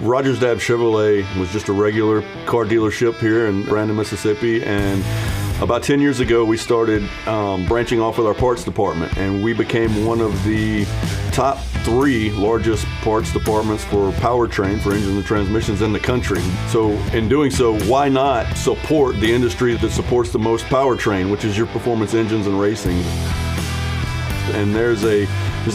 Rogers Dab Chevrolet was just a regular car dealership here in Brandon, Mississippi, and about 10 years ago we started branching off with our parts department, and we became one of the top 3 largest parts departments for powertrain, for engines and transmissions in the country. So in doing so, why not support the industry that supports the most powertrain, which is your performance engines and racing? And there's a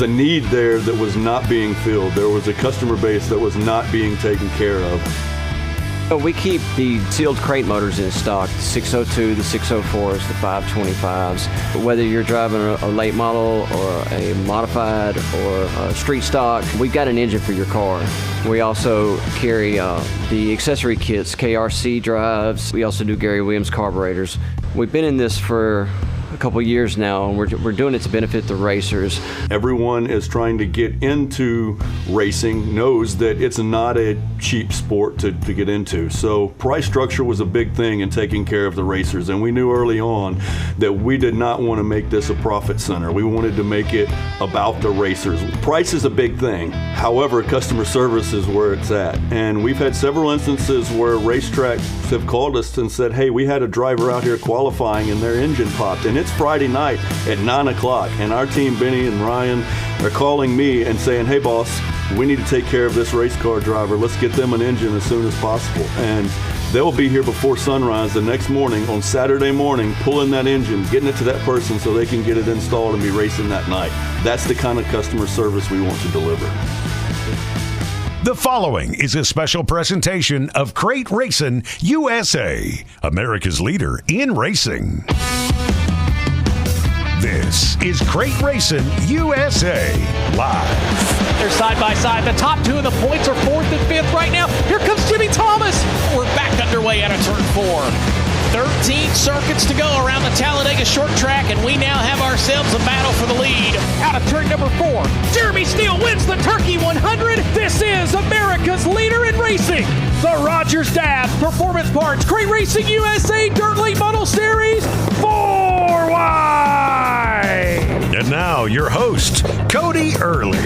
need there that was not being filled. There was a customer base that was not being taken care of. We keep the sealed crate motors in stock, the 602, the 604s, the 525s. Whether you're driving a late model or a modified or a street stock, we've got an engine for your car. We also carry the accessory kits, KRC drives. We also do Gary Williams carburetors. We've been in this for a couple years now, and we're doing it to benefit the racers. Everyone is trying to get into racing, knows that it's not a cheap sport to get into. So price structure was a big thing in taking care of the racers, and we knew early on that we did not want to make this a profit center. We wanted to make it about the racers. Price is a big thing. However, customer service is where it's at. And we've had several instances where racetracks have called us and said, hey, we had a driver out here qualifying and their engine popped, and it's Friday night at 9 o'clock, and our team, Benny and Ryan, are calling me and saying, hey boss, we need to take care of this race car driver. Let's get them an engine as soon as possible. And they'll be here before sunrise the next morning on Saturday morning, pulling that engine, getting it to that person so they can get it installed and be racing that night. That's the kind of customer service we want to deliver. The following is a special presentation of Crate Racin USA, America's leader in racing. This is Crate Racin USA Live. They're side by side. The top 2 of the points are 4th and 5th right now. Here comes Jimmy Thomas. We're back underway out of turn 4. 13 circuits to go around the Talladega short track, and we now have ourselves a battle for the lead. Out of turn number 4, Jeremy Steele wins the Turkey 100. This is America's leader in racing, the Rogers Dab Performance Parts Crate Racing USA Dirt Late Model Series 4-wide. And now your host, Cody Earley.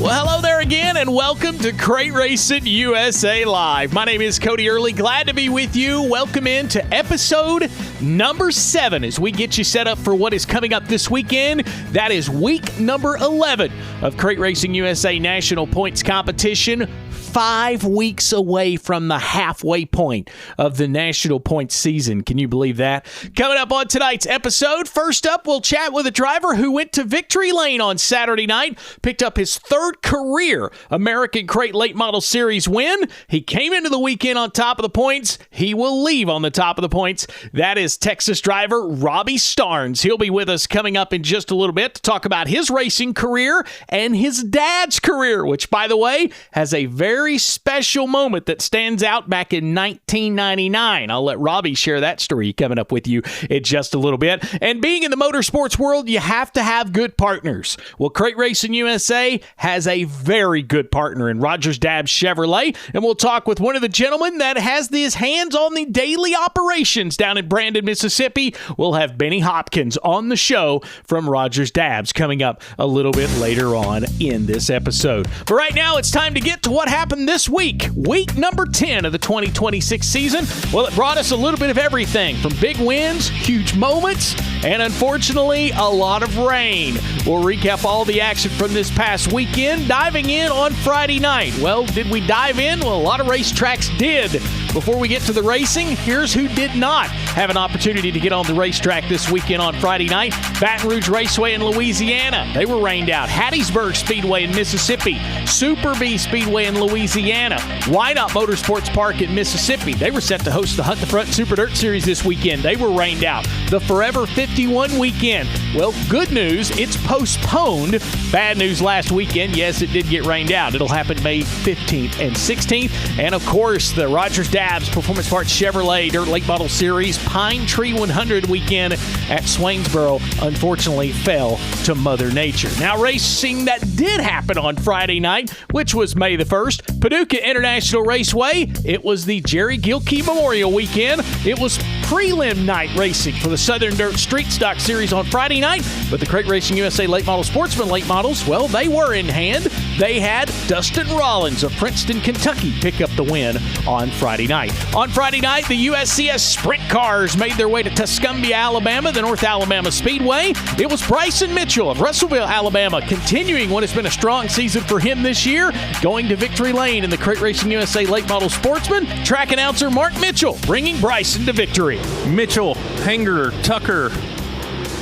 Well, hello there again, and welcome to Crate Racin USA Live. My name is Cody Earley. Glad to be with you. Welcome in to episode number 7 as we get you set up for what is coming up this weekend. That is week number 11 of Crate Racing USA National Points Competition. 5 weeks away from the halfway point of the national points season. Can you believe that? Coming up on tonight's episode, first up, we'll chat with a driver who went to victory lane on Saturday night, picked up his 3rd career American Crate Late Model Series win. He came into the weekend on top of the points. He will leave on the top of the points. That is Texas driver Robbie Starnes. He'll be with us coming up in just a little bit to talk about his racing career and his dad's career, which, by the way, has a very special moment that stands out back in 1999. I'll let Robbie share that story coming up with you in just a little bit. And being in the motorsports world, you have to have good partners. Well, Crate Racing USA has a very good partner in Rogers Dab Chevrolet, and we'll talk with one of the gentlemen that has his hands on the daily operations down in Brandon, Mississippi. We'll have Benny Hopkins on the show from Rogers Dabs coming up a little bit later on in this episode. But right now, it's time to get to what happened this week number 10 of the 2026 season. Well, it brought us a little bit of everything from big wins, huge moments, and unfortunately, a lot of rain. We'll recap all the action from this past weekend, diving in on Friday night. Well, did we dive in? Well, a lot of racetracks did. Before we get to the racing, here's who did not have an opportunity to get on the racetrack this weekend on Friday night. Baton Rouge Raceway in Louisiana, they were rained out. Hattiesburg Speedway in Mississippi. Super B Speedway in Louisiana. Wynot Motorsports Park in Mississippi, they were set to host the Hunt the Front Super Dirt Series this weekend. They were rained out. The Forever 51 weekend, well, good news, it's postponed. Bad news last weekend, yes, it did get rained out. It'll happen May 15th and 16th. And of course, the Rogers Dabs Performance Parts Chevrolet Dirt Late Model Series Pine Tree 100 weekend at Swainsboro unfortunately fell to Mother Nature. Now, racing that did happen on Friday night, which was May the 1st, Paducah International Raceway, it was the Jerry Gilkey Memorial Weekend. It was prelim night racing for the Southern Dirt Street Stock Series on Friday night, but the Crate Racing USA Late Model Sportsman Late Models, well, they were in hand. they had Dustin Rollins of Princeton, Kentucky pick up the win on Friday night. On Friday night, the USCS Sprint Cars made their way to Tuscumbia, Alabama, the North Alabama Speedway. It was Bryson Mitchell of Russellville, Alabama, continuing what has been a strong season for him this year, going to victory lane in the Crate Racing USA Late Model Sportsman. Track announcer Mark Mitchell bringing Bryson to victory. Mitchell, Hanger, Tucker,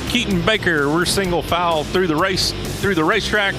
Keaton, Baker, we're single file through the racetrack.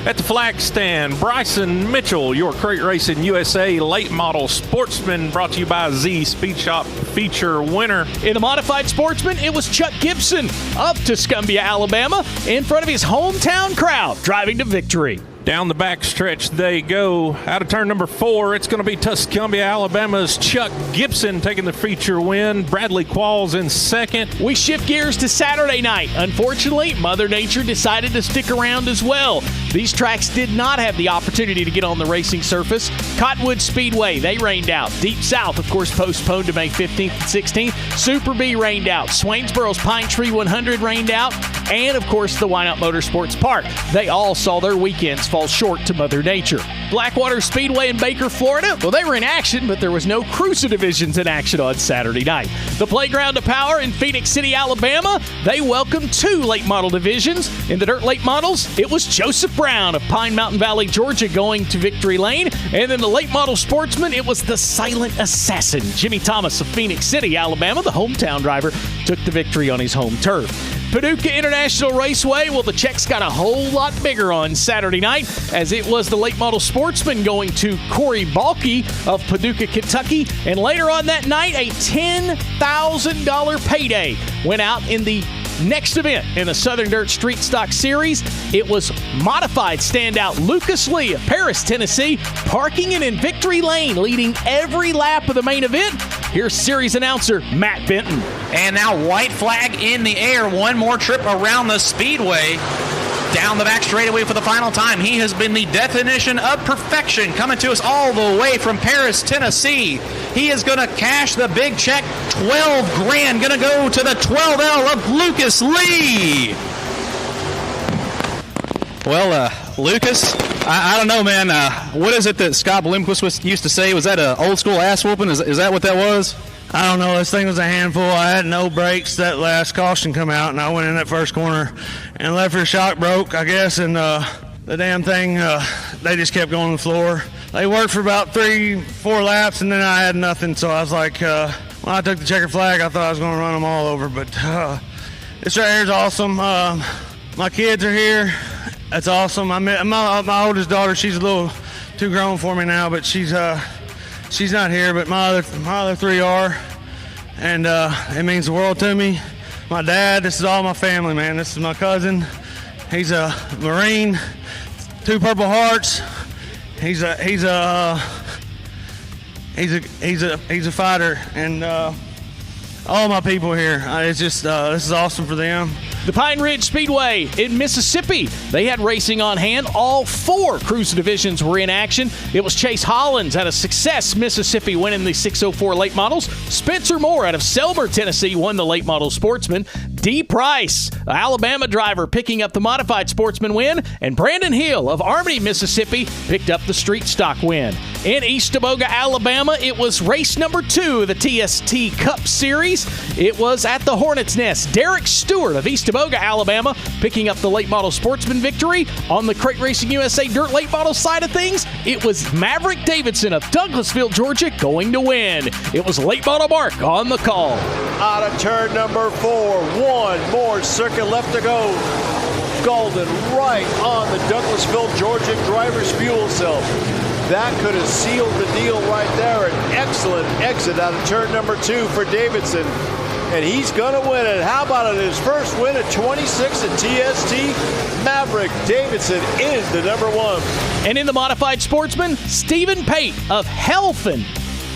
At the flag stand, Bryson Mitchell, your Crate Racing USA Late Model Sportsman, brought to you by Z Speed Shop feature winner. In the Modified Sportsman, it was Chuck Gibson of Tuscumbia, Alabama, in front of his hometown crowd, driving to victory. Down the backstretch they go. Out of turn number 4, it's going to be Tuscumbia, Alabama's Chuck Gibson taking the feature win. Bradley Qualls in second. We shift gears to Saturday night. Unfortunately, Mother Nature decided to stick around as well. These tracks did not have the opportunity to get on the racing surface. Cottonwood Speedway, they rained out. Deep South, of course, postponed to May 15th and 16th. Super B rained out. Swainsboro's Pine Tree 100 rained out. And, of course, the Wynot Motorsports Park. They all saw their weekends fall short to Mother Nature. Blackwater Speedway in Baker, Florida, well, they were in action, but there was no CRUSA divisions in action on Saturday night. The Playground of Power in Phoenix City, Alabama, they welcomed 2 late model divisions. In the dirt late models, it was Joseph Brown of Pine Mountain Valley, Georgia, going to victory lane. And in the late model sportsman, it was the silent assassin, Jimmy Thomas of Phoenix City, Alabama, the hometown driver, took the victory on his home turf. Paducah International Raceway, well, the checks got a whole lot bigger on Saturday night, as it was the late model sportsman going to Corey Balke of Paducah, Kentucky. And later on that night, a $10,000 payday went out in the next event in the Southern Dirt Street Stock Series. It was modified standout Lucas Lee of Paris, Tennessee, parking in victory lane, leading every lap of the main event. Here's series announcer Matt Benton. And now white flag in the air. One more trip around the speedway. Down the back straightaway for the final time. He has been the definition of perfection, coming to us all the way from Paris, Tennessee. He is going to cash the big check. 12 grand going to go to the 12L of Lucas Lee. Well, Lucas, I don't know, man. What is it that Scott Blomquist used to say? Was that an old school ass whooping? Is that what that was? I don't know. This thing was a handful. I had no brakes. That last caution come out, and I went in that first corner, and left rear shock broke, I guess, and the damn thing, they just kept going on the floor. They worked for about 3-4 laps, and then I had nothing. So I was like, when I took the checker flag, I thought I was going to run them all over. But this right here is awesome. My kids are here. That's awesome. My oldest daughter, she's a little too grown for me now, but she's not here, but my other 3 are, and it means the world to me. My dad, this is all my family, man. This is my cousin. He's a Marine, 2 Purple Hearts. He's a fighter, and all my people here. It's just this is awesome for them. The Pine Ridge Speedway in Mississippi, they had racing on hand. All 4 CRUSA divisions were in action. It was Chase Hollins out of Success, Mississippi, winning the 604 late models. Spencer Moore out of Selmer, Tennessee, won the late model sportsman. D. Price, an Alabama driver, picking up the modified sportsman win. And Brandon Hill of Armony, Mississippi, picked up the street stock win. In East Teboga, Alabama, it was race number 2 of the TST Cup Series. It was at the Hornet's Nest. Derek Stewart of East Teboga, Alabama, picking up the late model sportsman victory. On the Crate Racing USA Dirt late model side of things, it was Maverick Davidson of Douglasville, Georgia, going to win. It was late model Mark on the call. Out of turn number 4, one more circuit left to go. Golden right on the Douglasville, Georgia driver's fuel cell. That could have sealed the deal right there. An excellent exit out of turn number 2 for Davidson. And he's going to win it. How about it? His first win at 26 at TST. Maverick Davidson is the number 1. And in the modified sportsman, Stephen Pate of Helfin,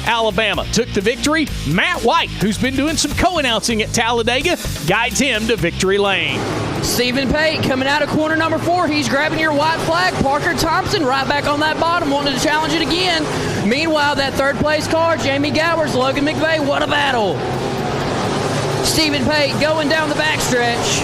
Alabama, took the victory. Matt White, who's been doing some co-announcing at Talladega, guides him to victory lane. Stephen Pate coming out of corner number 4. He's grabbing your white flag. Parker Thompson right back on that bottom, wanting to challenge it again. Meanwhile, that third place car, Jamie Gowers, Logan McVeigh, what a battle. Stephen Pate going down the backstretch.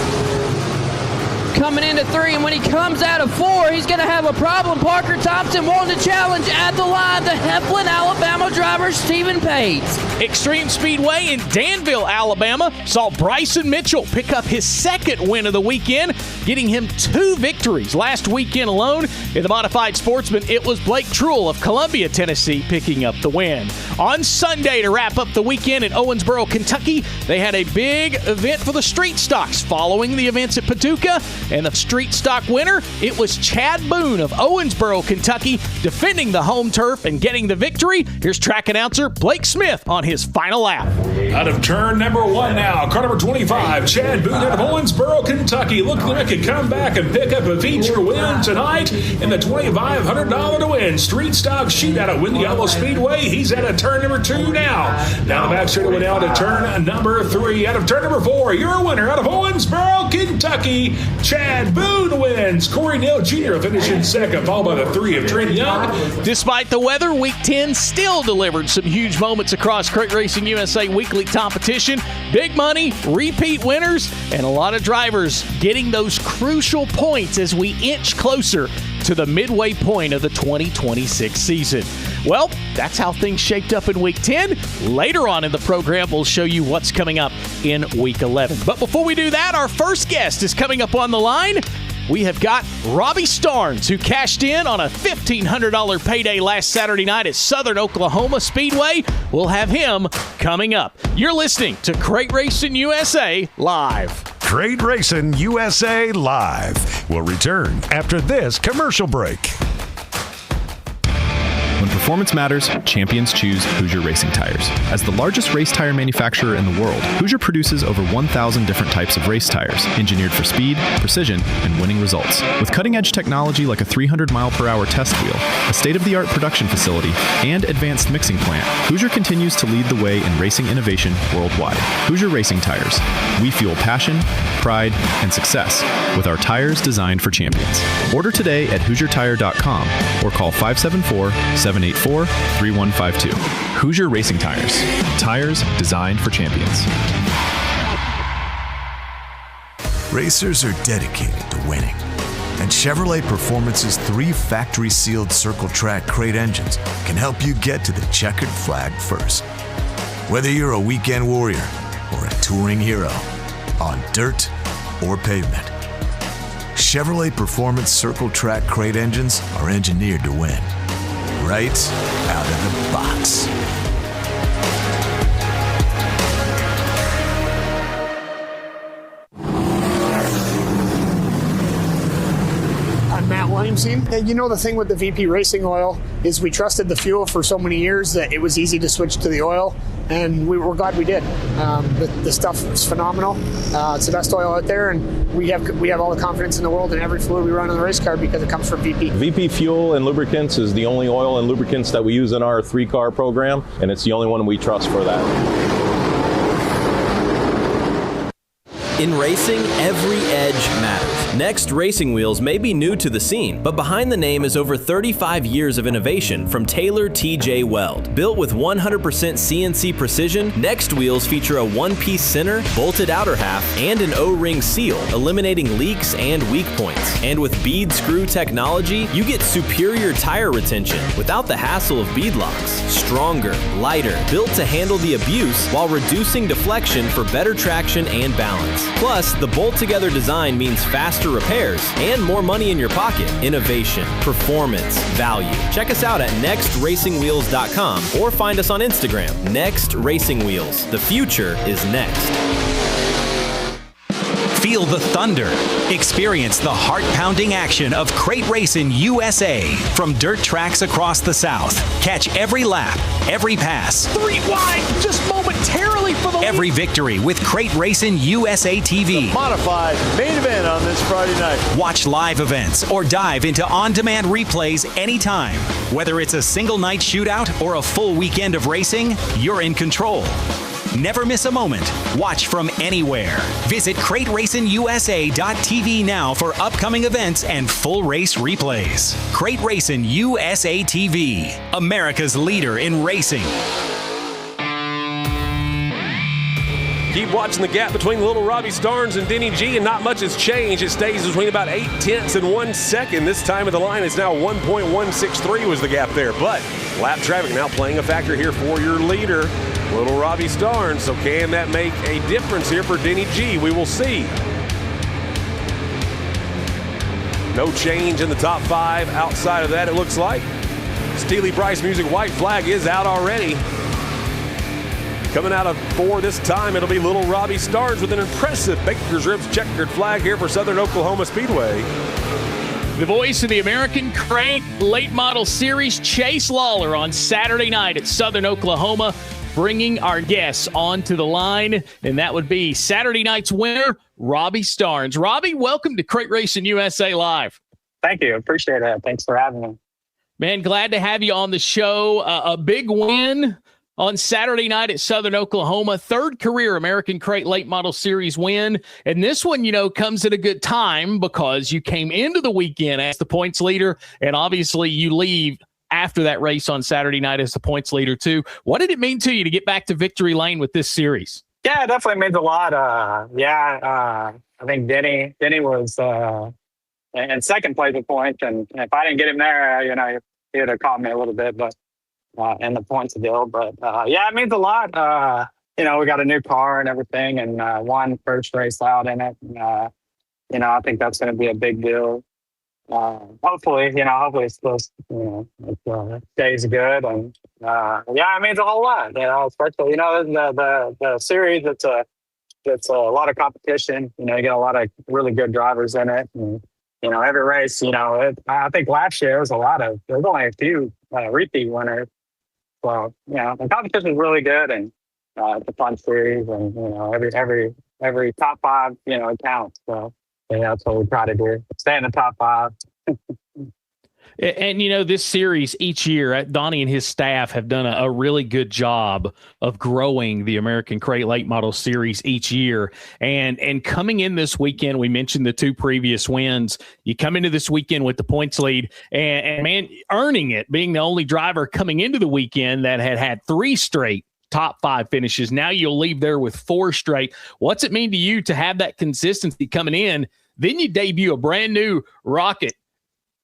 coming into 3, and when he comes out of 4, he's going to have a problem. Parker Thompson wanting to challenge at the line the Heflin, Alabama driver, Stephen Pates. Extreme Speedway in Danville, Alabama, saw Bryson Mitchell pick up his second win of the weekend, getting him 2 victories last weekend alone. In the Modified Sportsman, it was Blake Truell of Columbia, Tennessee, picking up the win. On Sunday, to wrap up the weekend in Owensboro, Kentucky, they had a big event for the street stocks following the events at Paducah, and the street stock winner, it was Chad Boone of Owensboro, Kentucky, defending the home turf and getting the victory. Here's track announcer Blake Smith on his final lap. Out of turn number 1 now, car number 25, Chad Boone out of Owensboro, Kentucky, looking like he could come back and pick up a feature win tonight in the $2,500 to win street stock sheet out of Windy Hollow Speedway. He's out of turn number 2 now. Down the back straightaway now to turn number 3. Out of turn number 4, your winner out of Owensboro, Kentucky, Chad Boone wins. Corey Neal Jr. finishing second, followed by the 3 of Trent Young. Despite the weather, Week 10 still delivered some huge moments across Crate Racing USA weekly competition. Big money, repeat winners, and a lot of drivers getting those crucial points as we inch closer to the midway point of the 2026 season. Well, that's how things shaped up in Week 10. Later on in the program, we'll show you what's coming up in Week 11. But before we do that, our first guest is coming up on the line. We have got Robbie Starnes, who cashed in on a $1,500 payday last Saturday night at Southern Oklahoma Speedway. We'll have him coming up. You're listening to Crate Racing USA Live. Crate Racing USA Live will return after this commercial break. When performance matters, champions choose Hoosier Racing Tires. As the largest race tire manufacturer in the world, Hoosier produces over 1,000 different types of race tires, engineered for speed, precision, and winning results. With cutting-edge technology like a 300-mile-per-hour test wheel, a state-of-the-art production facility, and advanced mixing plant, Hoosier continues to lead the way in racing innovation worldwide. Hoosier Racing Tires. We fuel passion, pride, and success with our tires designed for champions. Order today at HoosierTire.com or call 574-784-3152. Hoosier Racing Tires. Tires designed for champions. Racers are dedicated to winning. And Chevrolet Performance's 3 factory-sealed Circle Track crate engines can help you get to the checkered flag first. Whether you're a weekend warrior or a touring hero, on dirt or pavement, Chevrolet Performance Circle Track crate engines are engineered to win. Right out of the box. I'm Matt Williamson. And you know, the thing with the VP Racing Oil is we trusted the fuel for so many years that it was easy to switch to the oil, and we were glad we did. The stuff is phenomenal. It's the best oil out there, and we have all the confidence in the world in every fluid we run on the race car because it comes from VP. VP Fuel and Lubricants is the only oil and lubricants that we use in our 3-car program, and it's the only one we trust for that. In racing, every edge matters. Next Racing Wheels may be new to the scene, but behind the name is over 35 years of innovation from Taylor TJ Weld. Built with 100% CNC precision, Next Wheels feature a one-piece center, bolted outer half, and an O-ring seal, eliminating leaks and weak points. And with bead screw technology, you get superior tire retention without the hassle of bead locks. Stronger, lighter, built to handle the abuse while reducing deflection for better traction and balance. Plus, the bolt-together design means faster repairs and more money in your pocket. Innovation, performance, value. Check us out at nextracingwheels.com or find us on Instagram. Next Racing Wheels. The future is next. Feel the thunder. Experience the heart-pounding action of Crate Racing USA from dirt tracks across the South. Catch every lap, every pass, 3 wide, just momentarily for the every victory with Crate Racing USA TV. The modified main event on this Friday night. Watch live events or dive into on-demand replays anytime. Whether it's a single night shootout or a full weekend of racing, you're in control. Never miss a moment. Watch from anywhere. Visit CrateRacingUSA.tv now for upcoming events and full race replays. Crate Racing USA TV, America's leader in racing. Keep watching the gap between little Robbie Starnes and Denny G, and not much has changed. It stays between about 0.8 and 1 second. This time of the line is now 1.163 was the gap there. But lap traffic now playing a factor here for your leader, little Robbie Starnes. So can that make a difference here for Denny G? We will see. No change in the top 5 outside of that, it looks like. Steely Bryce Music white flag is out already. Coming out of 4 this time, it'll be little Robbie Starnes with an impressive Baker's Ribs checkered flag here for Southern Oklahoma Speedway. The voice of the American Crate Late Model Series, Chase Lawler, on Saturday night at Southern Oklahoma, bringing our guests onto the line, and that would be Saturday night's winner, Robbie Starnes. Robbie, welcome to Crate Racing USA Live. Thank you. Appreciate it. Thanks for having me. Man, glad to have you on the show. A big win on Saturday night at Southern Oklahoma, 3rd career American Crate Late Model Series win. And this one, comes at a good time because you came into the weekend as the points leader, and obviously you leave after that race on Saturday night as the points leader too. What did it mean to you to get back to victory lane with this series? Yeah, it definitely means a lot. I think Denny was in second place at points, and if I didn't get him there, he would have caught me a little bit, but in the points deal. But it means a lot. We got a new car and everything, and won first race out in it. And, I think that's going to be a big deal. Hopefully it still, it stays good. And it means a whole lot. Especially the series. It's a lot of competition. You get a lot of really good drivers in it. And, every race. I think last year there's only a few repeat winners. So the competition is really good, and it's a fun series, and every top 5 it counts. So that's what we try to do: stay in the top 5. And, this series each year, Donnie and his staff have done a really good job of growing the American Crate Late Model Series each year. And coming in this weekend, we mentioned the 2 previous wins. You come into this weekend with the points lead and man, earning it, being the only driver coming into the weekend that had 3 straight top 5 finishes. Now you'll leave there with 4 straight. What's it mean to you to have that consistency coming in? Then you debut a brand new Rocket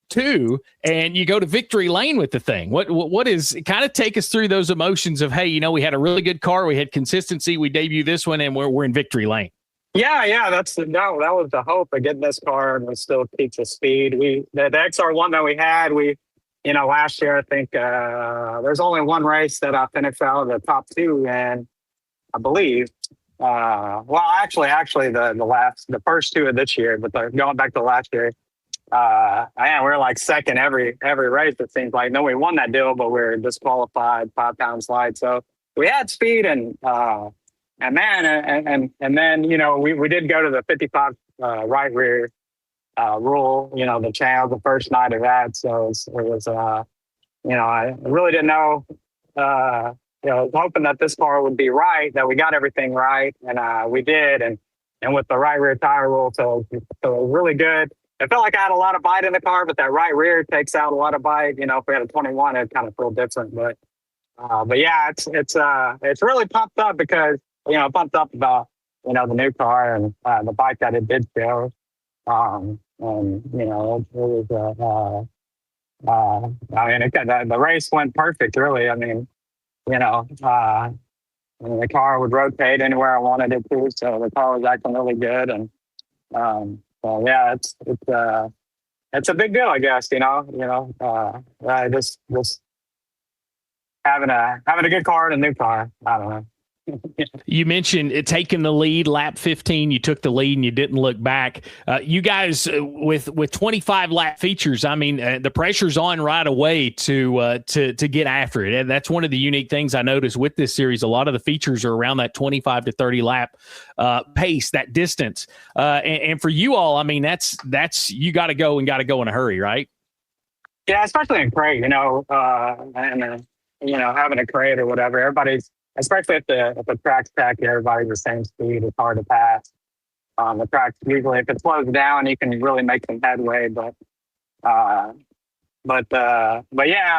2 and you go to victory lane with the thing. What is kind of take us through those emotions of, hey, we had a really good car, we had consistency, we debut this one, and we're in victory lane. Yeah, that was the hope of getting this car and we still keep the speed. The XR1 that we had, last year I think there's only one race that I finished out of the top 2, and I believe actually the first 2 of this year, but going back to last year. We're like second every race, it seems like. No, we won that deal, but we're disqualified 5-pound slide. So we had speed, and then we did go to the 55 right rear rule. The channel the first night of that. So it was I really didn't know. I was hoping that this car would be right, that we got everything right, and we did, and with the right rear tire rule, so it was really good. It felt like I had a lot of bite in the car, but that right rear takes out a lot of bite. If we had a 21, it'd kind of feel different. But yeah, it's really pumped up because pumped up about the new car and the bike that it did show. And it was the race went perfect. Really, the car would rotate anywhere I wanted it to, so the car was acting really good, and so yeah, it's a big deal, I guess. Just having a good car and a new car. I don't know. You mentioned taking the lead, lap 15. You took the lead and you didn't look back. You guys with 25 lap features. The pressure's on right away to get after it. And that's one of the unique things I noticed with this series. A lot of the features are around that 25 to 30 lap pace, that distance. And for you all, that's you got to go in a hurry, right? Yeah, especially in crate. And having a crate or whatever, everybody's. Especially if the track's packed, everybody's the same speed. It's hard to pass. The track usually, if it slows down, you can really make some headway. But yeah,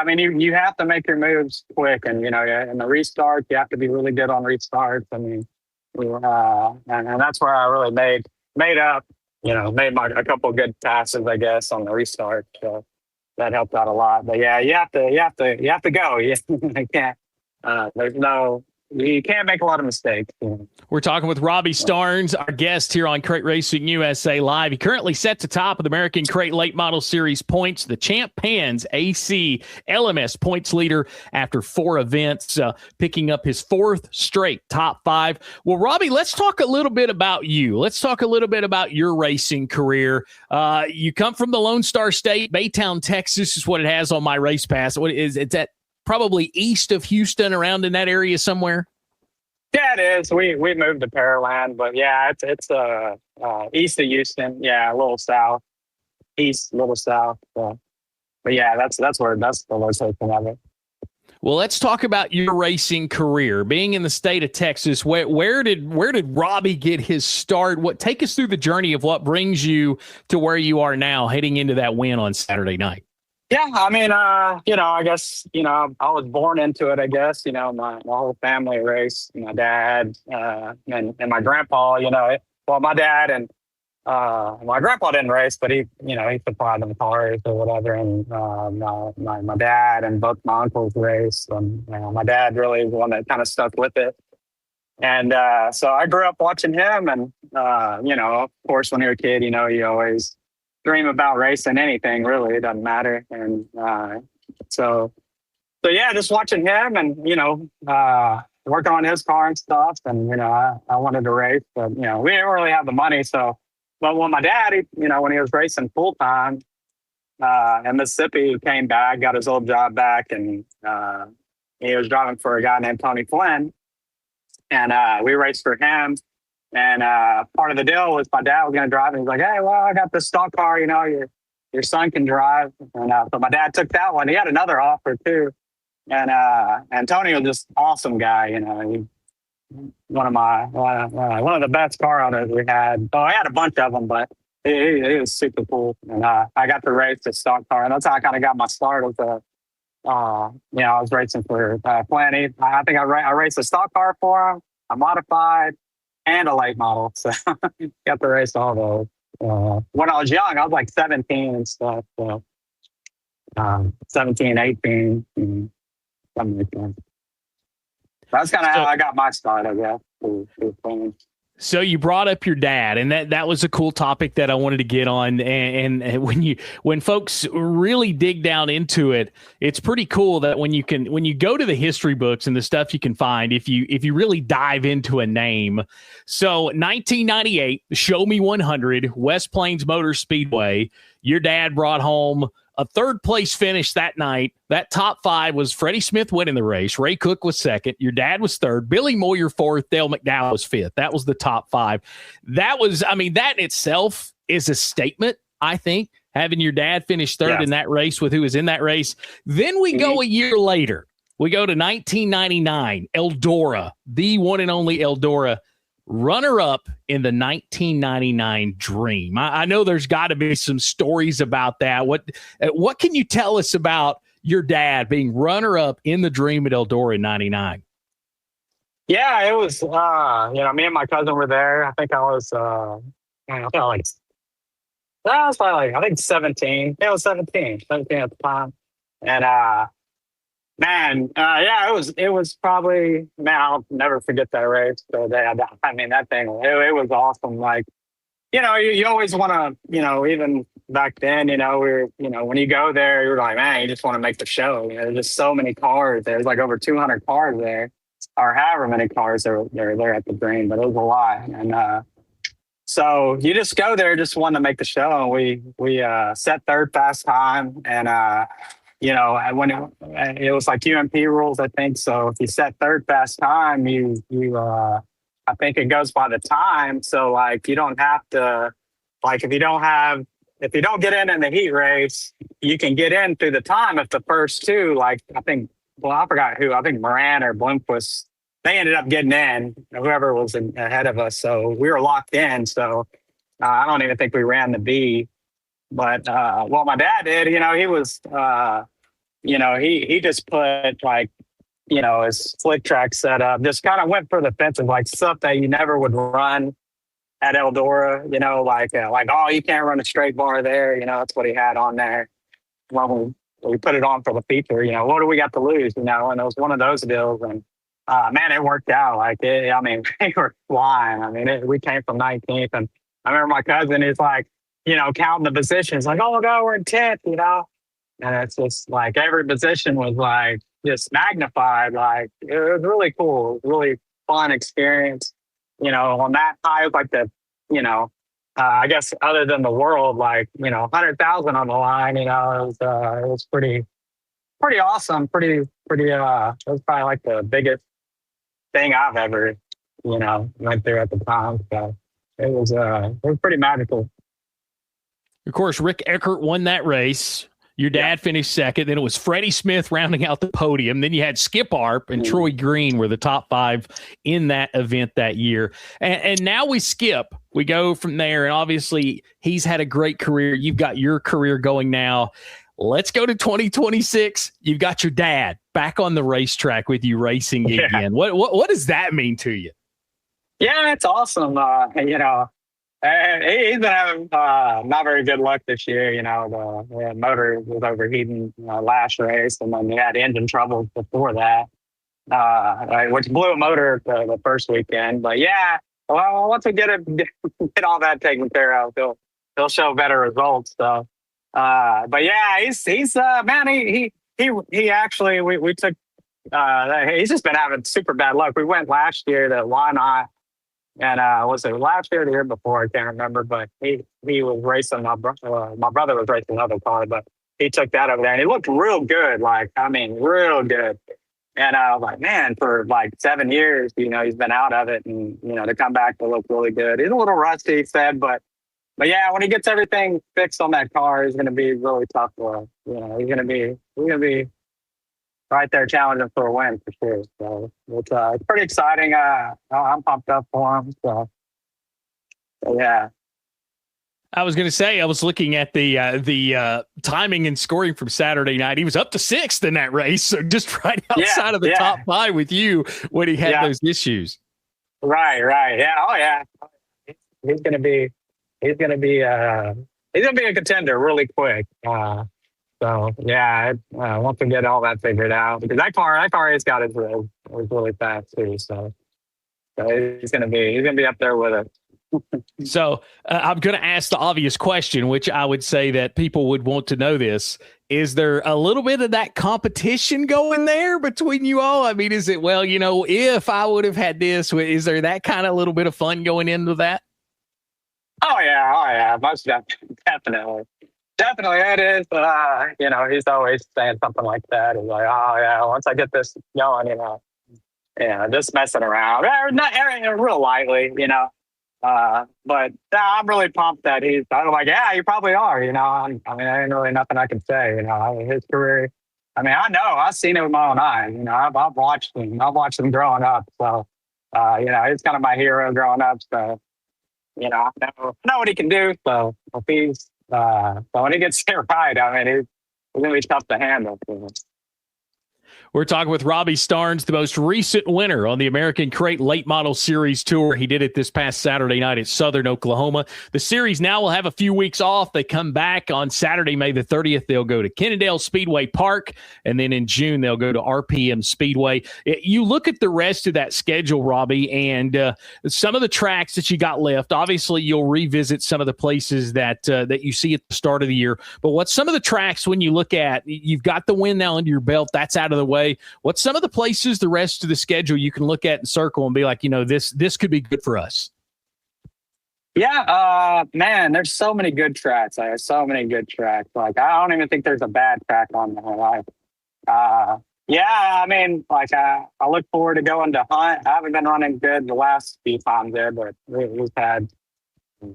you have to make your moves quick, and in the restart, you have to be really good on restarts. and that's where I really made up, made a couple of good passes, I guess, on the restart. So that helped out a lot. But yeah, you have to go. You can't. You can't make a lot of mistakes. We're talking with Robbie Starnes, our guest here on Crate Racing USA Live. He currently sets atop of the American Crate Late Model Series points, the Champ Pans ACLMS points leader after 4 events, picking up his 4th straight top 5. Well, Robbie, let's talk a little bit about you. Let's talk a little bit about your racing career. You come from the Lone Star State, Baytown, Texas is what it has on my race pass. It's at probably east of Houston, around in that area somewhere? Yeah, it is. We moved to Pearland, but yeah, it's east of Houston. Yeah, a little south, east, a little south. But yeah, that's the location of it. Well, let's talk about your racing career. Being in the state of Texas, where did Robbie get his start? Take us through the journey of what brings you to where you are now, heading into that win on Saturday night. Yeah, I mean, I guess, I was born into it, I guess. My whole family raced. My dad and my grandpa, my dad and my grandpa didn't race, but he supplied them cars or whatever. And my dad and both my uncles raced. And my dad really was the one that kind of stuck with it. And so I grew up watching him. And, of course, when you're a kid, you always dream about racing anything, really. It doesn't matter. And so yeah, just watching him and working on his car and stuff. And I wanted to race, but we didn't really have the money. So, but when my dad, when he was racing full time in Mississippi, he came back, got his old job back, and he was driving for a guy named Tony Flynn, and we raced for him. And part of the deal was my dad was going to drive, and he's like, "Hey, well, I got this stock car, your son can drive." And so my dad took that one. He had another offer too, and Tony was just awesome guy. He, one of the best car owners we had. Oh, I had a bunch of them, but he was super cool. And I got to race the stock car, and that's how I kind of got my start. With I was racing for Plenty. I think I raced a stock car for him, a modified, and a late model. So got to race all those. When I was young, I was like 17 and stuff. So 17, 18, something like that. That's kind of how I got my start, I guess. So you brought up your dad, and that was a cool topic that I wanted to get on. And when folks really dig down into it, it's pretty cool that when you go to the history books and the stuff you can find, if you really dive into a name. So 1998, Show Me 100, West Plains Motor Speedway. Your dad brought home a 3rd place finish that night. That top 5 was Freddie Smith winning the race. Ray Cook was 2nd. Your dad was 3rd. Billy Moyer 4th. Dale McDowell was 5th. That was the top 5. That in itself is a statement, I think, having your dad finish 3rd in that race with who was in that race. Then we go a year later. We go to 1999, Eldora, the one and only Eldora, runner-up in the 1999 Dream. I know there's got to be some stories about that. What can you tell us about your dad being runner-up in the Dream at Eldora in 99? Yeah, it was, me and my cousin were there. I think I was, probably 17. Yeah, I was 17 at the time. And, it was probably, I'll never forget that race. So that thing, it was awesome. Like, you always want to, even back then, when you go there, you're like, man, you just want to make the show. There's just so many cars. There's like over 200 cars there, or however many cars they're there at the Dream, but it was a lot. And so you just go there, just want to make the show. And we set 3rd fast time, and when it was like UMP rules, I think. So if you set 3rd fast time, I think it goes by the time. So like, you don't have to, like, if you don't get in the heat race, you can get in through the time if the first 2, like, I forgot who, I think Moran or Blomqvist, they ended up getting in, whoever was ahead of us. So we were locked in. So I don't even think we ran the B. But what my dad did, he was, he just put, like, his slick track setup, just kind of went for the fences, like stuff that you never would run at Eldora, like, oh, you can't run a straight bar there. That's what he had on there. When we put it on for the feature, what do we got to lose? And it was one of those deals. And man, it worked out. We were flying. We came from 19th. And I remember my cousin is like, counting the positions, like, oh, no, we're in 10th, And it's just like every position was like just magnified. Like, it was really cool. It was really fun experience. On that high, like I guess other than the world, 100,000 on the line, it was pretty awesome. It was probably like the biggest thing I've ever, went through at the time. So it was pretty magical. Of course, Rick Eckert won that race. Your dad finished second. Then it was Freddie Smith rounding out the podium. Then you had Skip Arp and Troy Green were the top 5 in that event that year. And now we skip. We go from there. And obviously, he's had a great career. You've got your career going now. Let's go to 2026. You've got your dad back on the racetrack with you racing again. What does that mean to you? Yeah, it's awesome. He's been having not very good luck this year. The motor was overheating last race, and then he had engine trouble before that, which blew a motor the first weekend. But yeah, well, once we get all that taken care of, he'll show better results. So, but yeah, he's man. He actually we took. He's just been having super bad luck. We went last year to Why Not. And was it last year or the year before? I can't remember. But he was racing. My brother was racing another car, but he took that over there, and he looked real good. Real good. And I was like, man, for 7 years, he's been out of it, and to come back to look really good. He's a little rusty, he said, but yeah, when he gets everything fixed on that car, he's going to be really tough for us. He's going to be right there challenging for a win for sure. So it's pretty exciting. I'm pumped up for him. So yeah. I was going to say, I was looking at the timing and scoring from Saturday night. He was up to 6th in that race, so just right outside of the top 5 with you when he had those issues. Right. Yeah. Oh yeah. He's going to be a contender really quick. So yeah, once we get all that figured out, because that car has got his road. It was really fast too. So he's gonna be up there with it. So I'm going to ask the obvious question, which I would say that people would want to know this. Is there a little bit of that competition going there between you all? I mean, is it, if I would have had this, is there that kind of little bit of fun going into that? Oh yeah, most definitely. Definitely it is. He's always saying something like that. He's like, oh yeah, once I get this going, just messing around. Not real lightly, but I'm really pumped that I'm like, yeah, you probably are, there ain't really nothing I can say, his career. I know, I've seen it with my own eyes, I've watched him growing up. So, he's kind of my hero growing up. So, I know what he can do. So if he's, so when he gets it right, he's going to be tough to handle. We're talking with Robbie Starnes, the most recent winner on the American Crate Late Model Series Tour. He did it this past Saturday night at Southern Oklahoma. The series now will have a few weeks off. They come back on Saturday, May the 30th. They'll go to Kennedale Speedway Park, and then in June, they'll go to RPM Speedway. You look at the rest of that schedule, Robbie, and some of the tracks that you got left. Obviously, you'll revisit some of the places that you see at the start of the year. But what's some of the tracks when you look at, you've got the win now under your belt, that's out of the way. What's some of the places the rest of the schedule you can look at and circle and be like, this could be good for us? Yeah, man, there's so many good tracks. I don't even think there's a bad track on there. I look forward to going to Hunt. I haven't been running good the last few times there, but we've had, we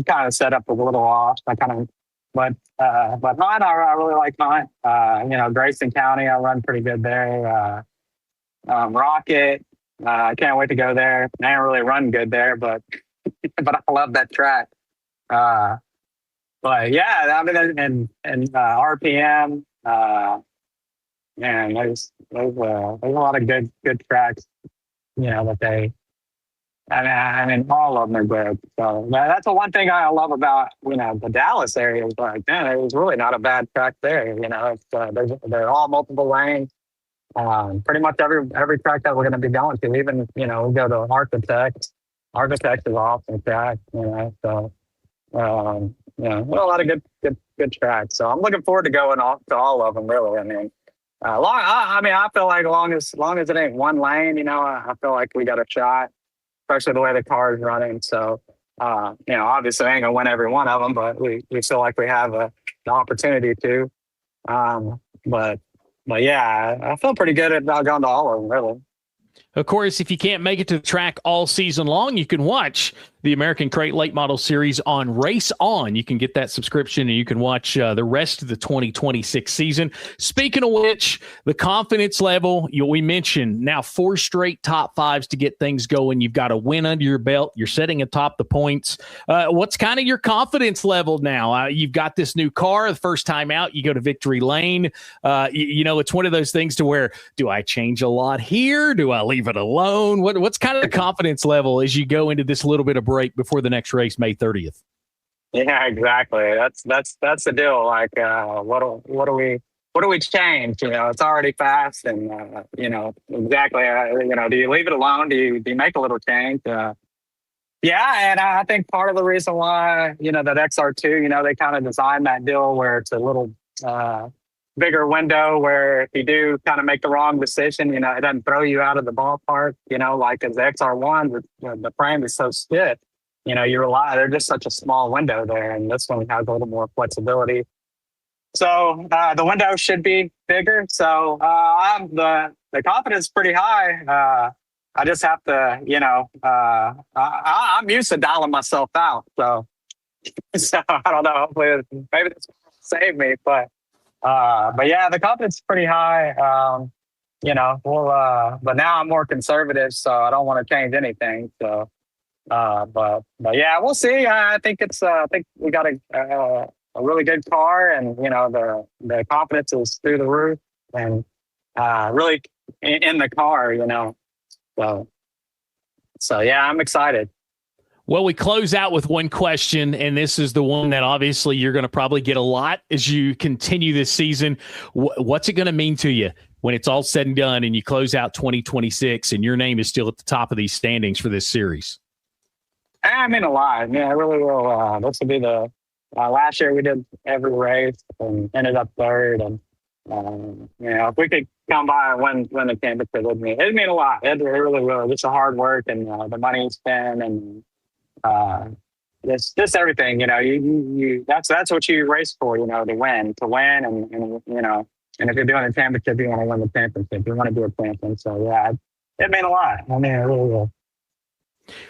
kind of set up a little off. But Hunt, I really like Hunt. Grayson County, I run pretty good there. Rocket, I can't wait to go there. I ain't really run good there, but I love that track. But yeah, and RPM, man, there's a lot of good tracks, that they. I mean, all of them are good. So that's the one thing I love about, the Dallas area. Is like, man, it was really not a bad track there. It's, they're all multiple lanes. Pretty much every track that we're going to be going to, even, we go to Architect. Architect is awesome track, so, a lot of good tracks. So I'm looking forward to going to all of them, really. I mean, I feel like as long as it ain't one lane, I feel like we got a shot. Especially the way the car is running. So, obviously I ain't gonna win every one of them, but we feel like we have the opportunity to. But yeah, I feel pretty good about going to all of them, really. Of course, if you can't make it to the track all season long, you can watch the American Crate Late Model Series on Race On. You can get that subscription and you can watch the rest of the 2026 season. Speaking of which, the confidence level, we mentioned now 4 straight top 5s to get things going. You've got a win under your belt. You're sitting atop the points. What's kind of your confidence level now? You've got this new car. The first time out, you go to victory lane. It's one of those things to where, do I change a lot here? Do I leave it alone? What's kind of the confidence level as you go into this little bit of break before the next race, May 30th? Yeah, exactly. That's the deal. Like, what do we change? It's already fast, and exactly. Do you leave it alone? Do you make a little change? Yeah, and I think part of the reason why that XR2, they kind of designed that deal where it's a little bigger window where if you do kind of make the wrong decision, it doesn't throw you out of the ballpark. Like as the XR1, the frame is so stiff. They're just such a small window there, and this one has a little more flexibility. So the window should be bigger. So the confidence is pretty high. I just have to, I'm used to dialing myself out. So I don't know. Hopefully, maybe this will save me. But yeah, the confidence is pretty high. But now I'm more conservative, so I don't want to change anything. So. But yeah, we'll see. I think we got a really good car, and the confidence is through the roof, and really in the car, So yeah, I'm excited. Well, we close out with one question, and this is the one that obviously you're going to probably get a lot as you continue this season. What's it going to mean to you when it's all said and done and you close out 2026 and your name is still at the top of these standings for this series? I mean a lot. Yeah, I really will. This will be the last year we did every race and ended up third. And if we could come by and win the championship, it'd mean a lot. It really will. Just the hard work and the money you spend and just everything. You that's what you race for. To win, and if you're doing a championship, you want to win the championship. You want to be a champion. So yeah, it meant a lot. I mean, it really will.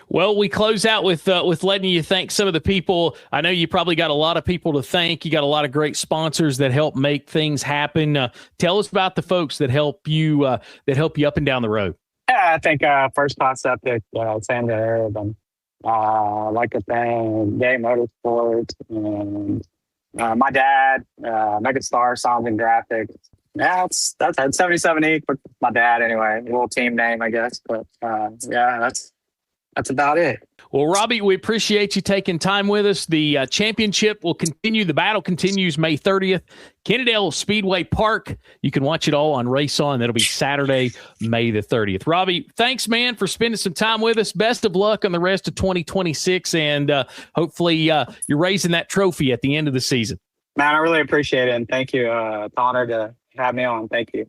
Well, we close out with letting you thank some of the people. I know you probably got a lot of people to thank. You got a lot of great sponsors that help make things happen. Tell us about the folks that help you up and down the road. Yeah, I think First Concept at Sand Arab, and like a thing, Gay Motorsports, and my dad, Megastar Sound and Graphics. Yeah, that's 77 Inc. with my dad anyway. A little team name, I guess. But yeah, that's about it. Well, Robbie, we appreciate you taking time with us. The championship will continue. The battle continues May 30th. Kennedale Speedway Park. You can watch it all on Race On. That'll be Saturday, May the 30th. Robbie, thanks, man, for spending some time with us. Best of luck on the rest of 2026, and hopefully you're raising that trophy at the end of the season. Man, I really appreciate it, and thank you. It's an honor to have me on. Thank you.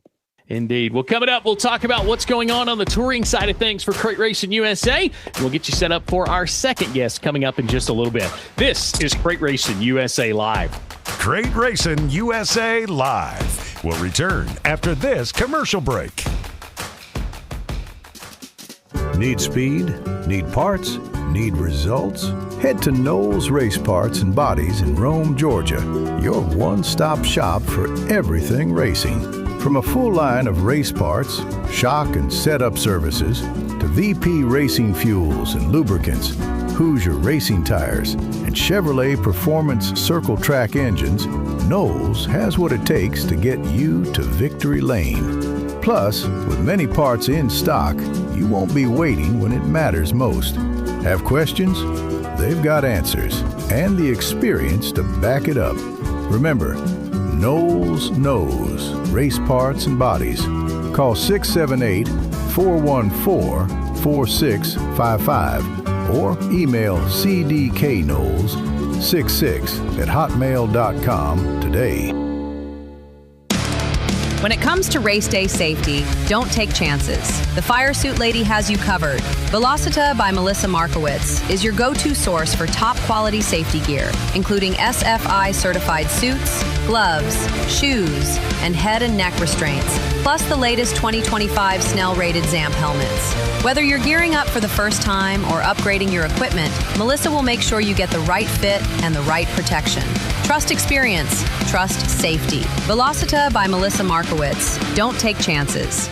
Indeed. Well, coming up, we'll talk about what's going on the touring side of things for Crate Racing USA. And we'll get you set up for our second guest coming up in just a little bit. This is Crate Racing USA Live. Crate Racing USA Live. We'll return after this commercial break. Need speed? Need parts? Need results? Head to Knowles Race Parts and Bodies in Rome, Georgia. Your one-stop shop for everything racing. From a full line of race parts, shock and setup services, to VP racing fuels and lubricants, Hoosier Racing Tires, and Chevrolet Performance Circle Track engines, Knowles has what it takes to get you to victory lane. Plus, with many parts in stock, you won't be waiting when it matters most. Have questions? They've got answers and the experience to back it up. Remember, Knowles knows race parts and bodies. Call 678-414-4655 or email cdkknowles66@hotmail.com today. When it comes to race day safety, don't take chances. The Fire Suit Lady has you covered. Velocita by Melissa Markowitz is your go-to source for top quality safety gear, including SFI certified suits, gloves, shoes, and head and neck restraints, plus the latest 2025 Snell rated ZAMP helmets. Whether you're gearing up for the first time or upgrading your equipment, Melissa will make sure you get the right fit and the right protection. Trust experience. Trust safety. Velocita by Melissa Markowitz. Don't take chances.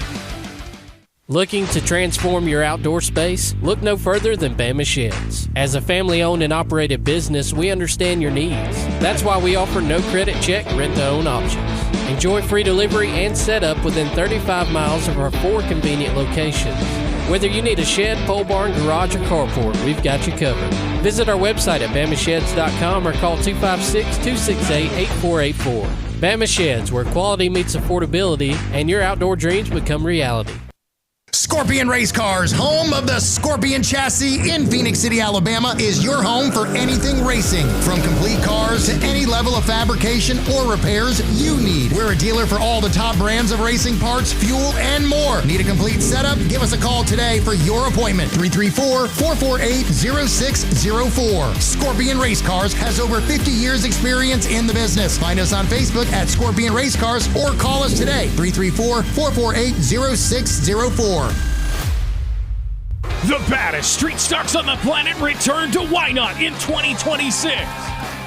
Looking to transform your outdoor space? Look no further than Bama Sheds. As a family-owned and operated business, we understand your needs. That's why we offer no credit check rent-to-own options. Enjoy free delivery and setup within 35 miles of our 4 convenient locations. Whether you need a shed, pole barn, garage, or carport, we've got you covered. Visit our website at BamaSheds.com or call 256-268-8484. Bama Sheds, where quality meets affordability and your outdoor dreams become reality. Scorpion Race Cars, home of the Scorpion chassis in Phoenix City, Alabama, is your home for anything racing. From complete cars to any level of fabrication or repairs you need. We're a dealer for all the top brands of racing parts, fuel, and more. Need a complete setup? Give us a call today for your appointment. 334-448-0604. Scorpion Race Cars has over 50 years experience in the business. Find us on Facebook at Scorpion Race Cars or call us today. 334-448-0604. The baddest street stocks on the planet return to Why Not in 2026.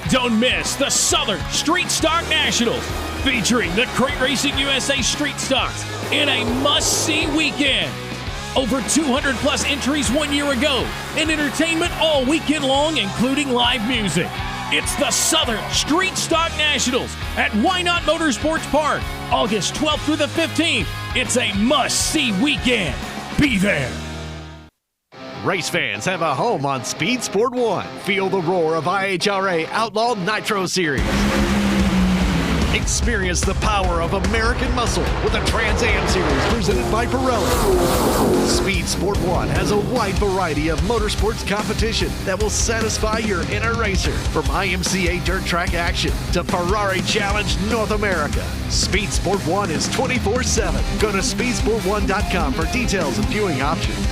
Don't miss the Southern Street Stock Nationals, featuring the Crate Racing USA Street Stocks in a must-see weekend. Over 200 plus entries 1 year ago, and entertainment all weekend long, including live music. It's the Southern Street Stock Nationals at Why Not Motorsports Park, August 12th through the 15th. It's a must-see weekend. Be there. Race fans have a home on Speed Sport 1. Feel the roar of IHRA Outlaw Nitro Series. Experience the power of American muscle with the Trans Am Series presented by Pirelli. Speed Sport 1 has a wide variety of motorsports competition that will satisfy your inner racer, from IMCA dirt track action to Ferrari Challenge North America. Speed Sport 1 is 24/7. Go to speedsport1.com for details and viewing options.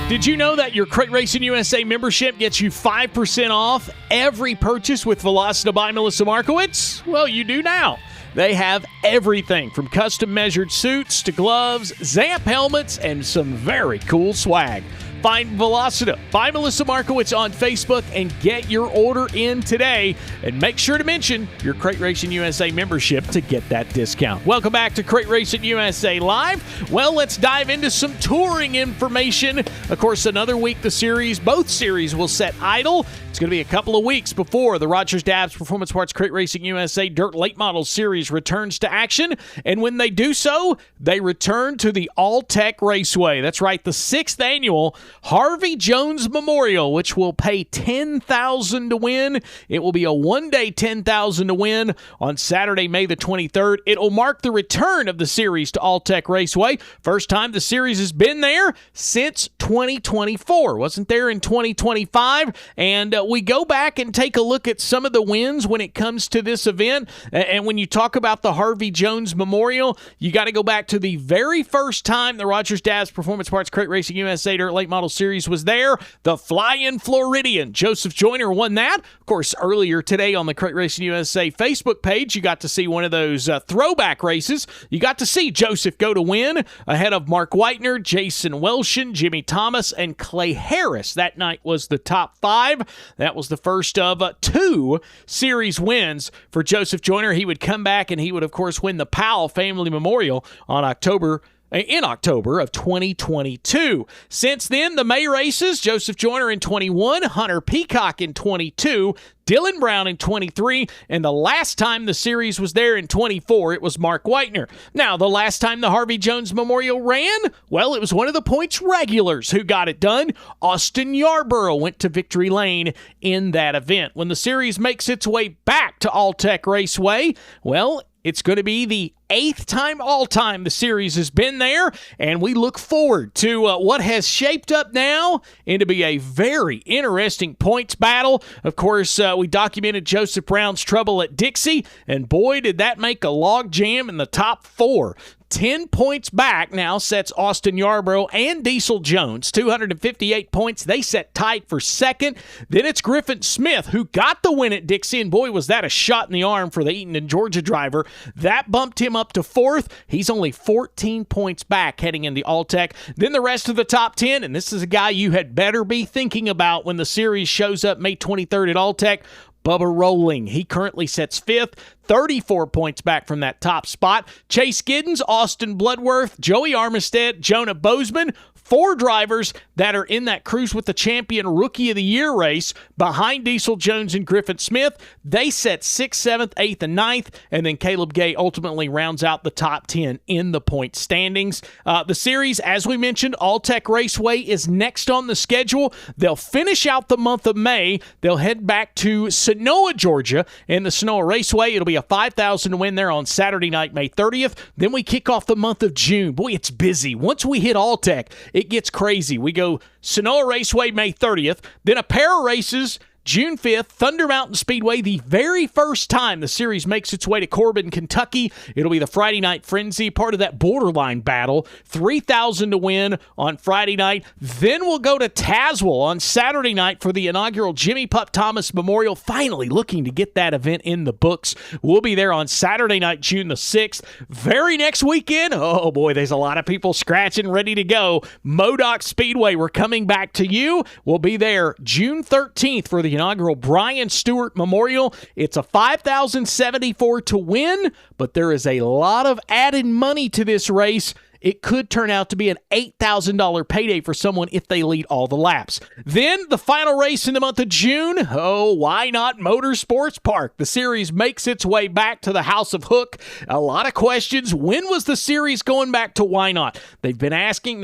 Did you know that your Crate Racing USA membership gets you 5% off every purchase with Velocita by Melissa Markowitz? Well, you do now. They have everything from custom measured suits to gloves, ZAMP helmets, and some very cool swag. Find Velocita by Melissa Markowitz on Facebook and get your order in today. And make sure to mention your Crate Racing USA membership to get that discount. Welcome back to Crate Racing USA Live. Well, let's dive into some touring information. Of course, another week both series will set idle. It's going to be a couple of weeks before the Rogers Dabbs Performance Parts Crate Racing USA Dirt Late Model Series returns to action. And when they do so, they return to the All-Tech Raceway. That's right, the 6th annual Harvey Jones Memorial, which will pay $10,000 to win. It will be a one-day $10,000 to win on Saturday, May the 23rd. It will mark the return of the series to All-Tech Raceway. First time the series has been there since 2024. Wasn't there in 2025. And we go back and take a look at some of the wins when it comes to this event. And when you talk about the Harvey Jones Memorial, you got to go back to the very first time the Rogers Dabbs Performance Parts Crate Racing USA Dirt Late Model Series was there. The Flying Floridian. Joseph Joyner won that. Of course, earlier today on the Crate Racing USA Facebook page, you got to see one of those throwback races. You got to see Joseph go to win ahead of Mark Whitener, Jason Welshin, Jimmy Thomas, and Clay Harris. That night was the top 5. That was the first of 2 series wins for Joseph Joyner. He would come back and he would, of course, win the Powell Family Memorial on October in October of 2022. Since then, the May races, Joseph Joyner in 21, Hunter Peacock in 22, Dylan Brown in 23, and the last time the series was there in 24, it was Mark Whitener. Now, the last time the Harvey Jones Memorial ran, well, it was one of the points regulars who got it done. Austin Yarborough went to victory lane in that event. When the series makes its way back to All-Tech Raceway, well, it's going to be the 8th time all-time the series has been there, and we look forward to what has shaped up now into be a very interesting points battle. Of course, we documented Joseph Brown's trouble at Dixie, and boy, did that make a log jam in the top 4. 10 points back now sets Austin Yarborough and Diesel Jones. 258 points. They set tight for second. Then it's Griffin Smith who got the win at Dixie, and boy, was that a shot in the arm for the Eaton and Georgia driver. That bumped him up to 4th. He's only 14 points back heading into All-Tech. Then the rest of the top 10, and this is a guy you had better be thinking about when the series shows up May 23rd at All-Tech. Bubba Rolling. He currently sets 5th, 34 points back from that top spot. Chase Giddens, Austin Bloodworth, Joey Armistead, Jonah Bozeman, 4 drivers that are in that Cruise with the Champion Rookie of the Year race behind Diesel Jones and Griffin Smith. They set 6th, 7th, 8th, and 9th, and then Caleb Gay ultimately rounds out the top 10 in the point standings. The series, as we mentioned, All-Tech Raceway is next on the schedule. They'll finish out the month of May. They'll head back to Sonoa, Georgia, in the Sonoa Raceway. It'll be a $5,000 win there on Saturday night, May 30th. Then we kick off the month of June. Boy, it's busy. Once we hit All-Tech, it gets crazy. We go Sonoa Raceway May 30th, then a pair of races June 5th, Thunder Mountain Speedway, the very first time the series makes its way to Corbin, Kentucky. It'll be the Friday Night Frenzy, part of that borderline battle. $3,000 to win on Friday night. Then we'll go to Tazewell on Saturday night for the inaugural Jimmy Pup Thomas Memorial, finally looking to get that event in the books. We'll be there on Saturday night, June the 6th. Very next weekend, oh boy, there's a lot of people scratching, ready to go. Modoc Speedway, we're coming back to you. We'll be there June 13th for the inaugural Brian Stewart Memorial. It's a $5,074 to win, but there is a lot of added money to this race. It could turn out to be an $8,000 payday for someone if they lead all the laps. Then the final race in the month of June. Oh, why not Motorsports Park? The series makes its way back to the House of Hook. A lot of questions. When was the series going back to Why Not? They've been asking.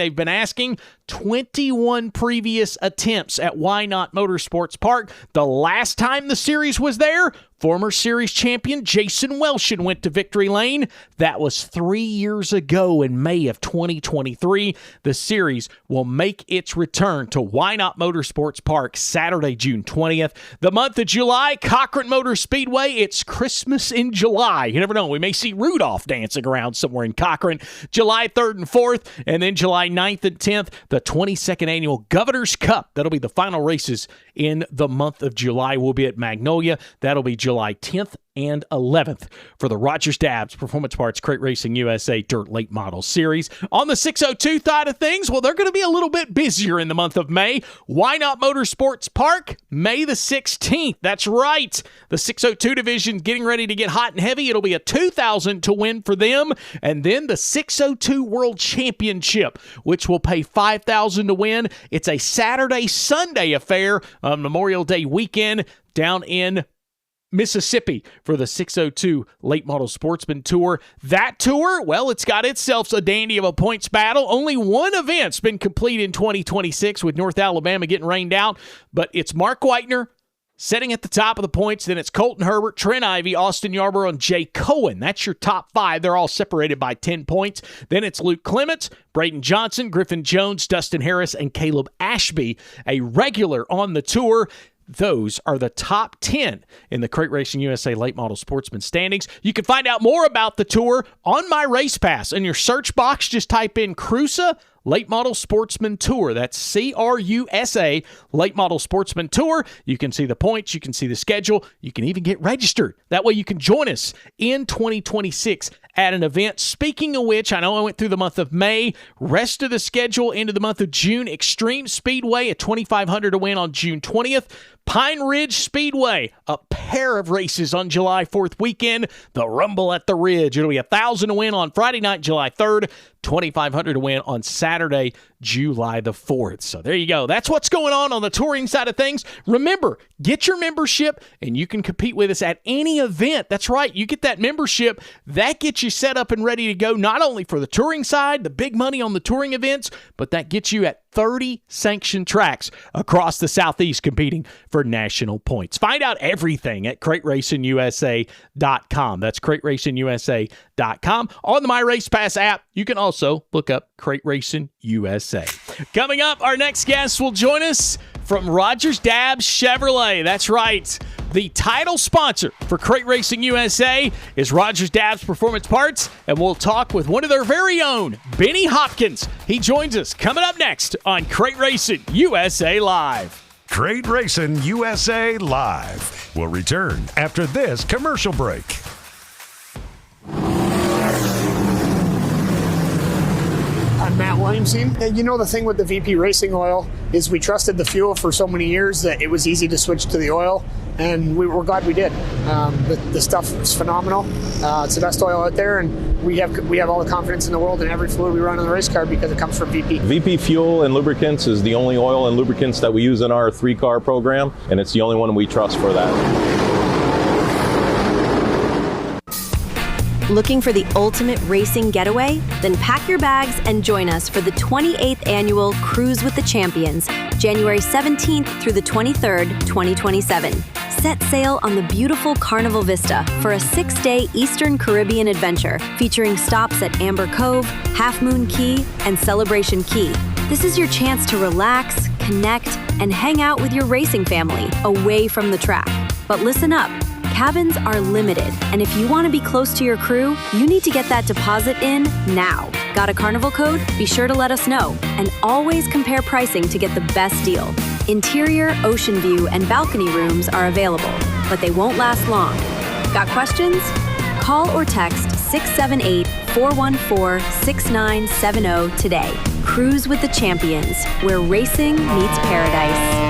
21 previous attempts at Why Not Motorsports Park. The last time the series was there, former series champion Jason Welshin went to victory lane. That was 3 years ago in May of 2023. The series will make its return to Why Not Motorsports Park Saturday, June 20th. The month of July, Cochran Motor Speedway. It's Christmas in July. You never know. We may see Rudolph dancing around somewhere in Cochran. July 3rd and 4th, and then July 9th and 10th, the 22nd Annual Governor's Cup. That'll be the final races in the month of July. We'll be at Magnolia. That'll be July 10th and 11th for the Rogers Dabbs Performance Parts Crate Racing USA Dirt Late Model Series. On the 602 side of things, well, they're going to be a little bit busier in the month of May. Why Not Motorsports Park? May the 16th. That's right. The 602 division getting ready to get hot and heavy. It'll be a $2,000 to win for them. And then the 602 World Championship, which will pay $5,000 to win. It's a Saturday-Sunday affair on Memorial Day weekend down in Mississippi for the 602 Late Model Sportsman Tour. That tour, well, it's got itself a dandy of a points battle. Only one event's been complete in 2026 with North Alabama getting rained out, but it's Mark Whitener sitting at the top of the points. Then it's Colton Herbert, Trent Ivey, Austin Yarborough, and Jay Cohen. That's your top 5. They're all separated by 10 points. Then it's Luke Clements, Braden Johnson, Griffin Jones, Dustin Harris, and Caleb Ashby, a regular on the tour. Those are the top 10 in the Crate Racing USA Late Model Sportsman standings. You can find out more about the tour on My Race Pass. In your search box, just type in CRUSA Late Model Sportsman Tour. That's CRUSA Late Model Sportsman Tour. You can see the points. You can see the schedule. You can even get registered. That way you can join us in 2026 at an event. Speaking of which, I know I went through the month of May. Rest of the schedule into the month of June. Extreme Speedway at $2,500 to win on June 20th. Pine Ridge Speedway, a pair of races on July 4th weekend. The Rumble at the Ridge. It'll be $1,000 to win on Friday night, July 3rd. $2,500 to win on Saturday, July the 4th. So there you go. That's what's going on the touring side of things. Remember, get your membership and you can compete with us at any event. That's right. You get that membership. That gets you set up and ready to go, not only for the touring side, the big money on the touring events, but that gets you at 30 sanctioned tracks across the Southeast competing for national points. Find out everything at CrateRacingUSA.com. That's CrateRacingUSA.com. On the My Race Pass app, you can also look up Crate Racing USA. Coming up, our next guest will join us from Rogers Dabbs Chevrolet. That's right. The title sponsor for Crate Racing USA is Rogers Dabbs Performance Parts, and we'll talk with one of their very own, Benny Hopkins. He joins us coming up next on Crate Racing USA Live. Crate Racing USA Live will return after this commercial break. I'm Matt Williamson. And you know, the thing with the VP Racing oil is we trusted the fuel for so many years that it was easy to switch to the oil, and we're glad we did. The stuff is phenomenal. It's the best oil out there, and we have all the confidence in the world in every fluid we run on the race car because it comes from VP. VP Fuel and Lubricants is the only oil and lubricants that we use in our 3-car program, and it's the only one we trust for that. Looking for the ultimate racing getaway? Then pack your bags and join us for the 28th annual Cruise with the Champions, January 17th through the 23rd, 2027. Set sail on the beautiful Carnival Vista for a 6-day Eastern Caribbean adventure featuring stops at Amber Cove, Half Moon Key, and Celebration Key. This is your chance to relax, connect, and hang out with your racing family away from the track. But listen up. Cabins are limited, and if you want to be close to your crew, you need to get that deposit in now. Got a Carnival code? Be sure to let us know, and always compare pricing to get the best deal. Interior, ocean view, and balcony rooms are available, but they won't last long. Got questions? Call or text 678-414-6970 today. Cruise with the Champions, where racing meets paradise.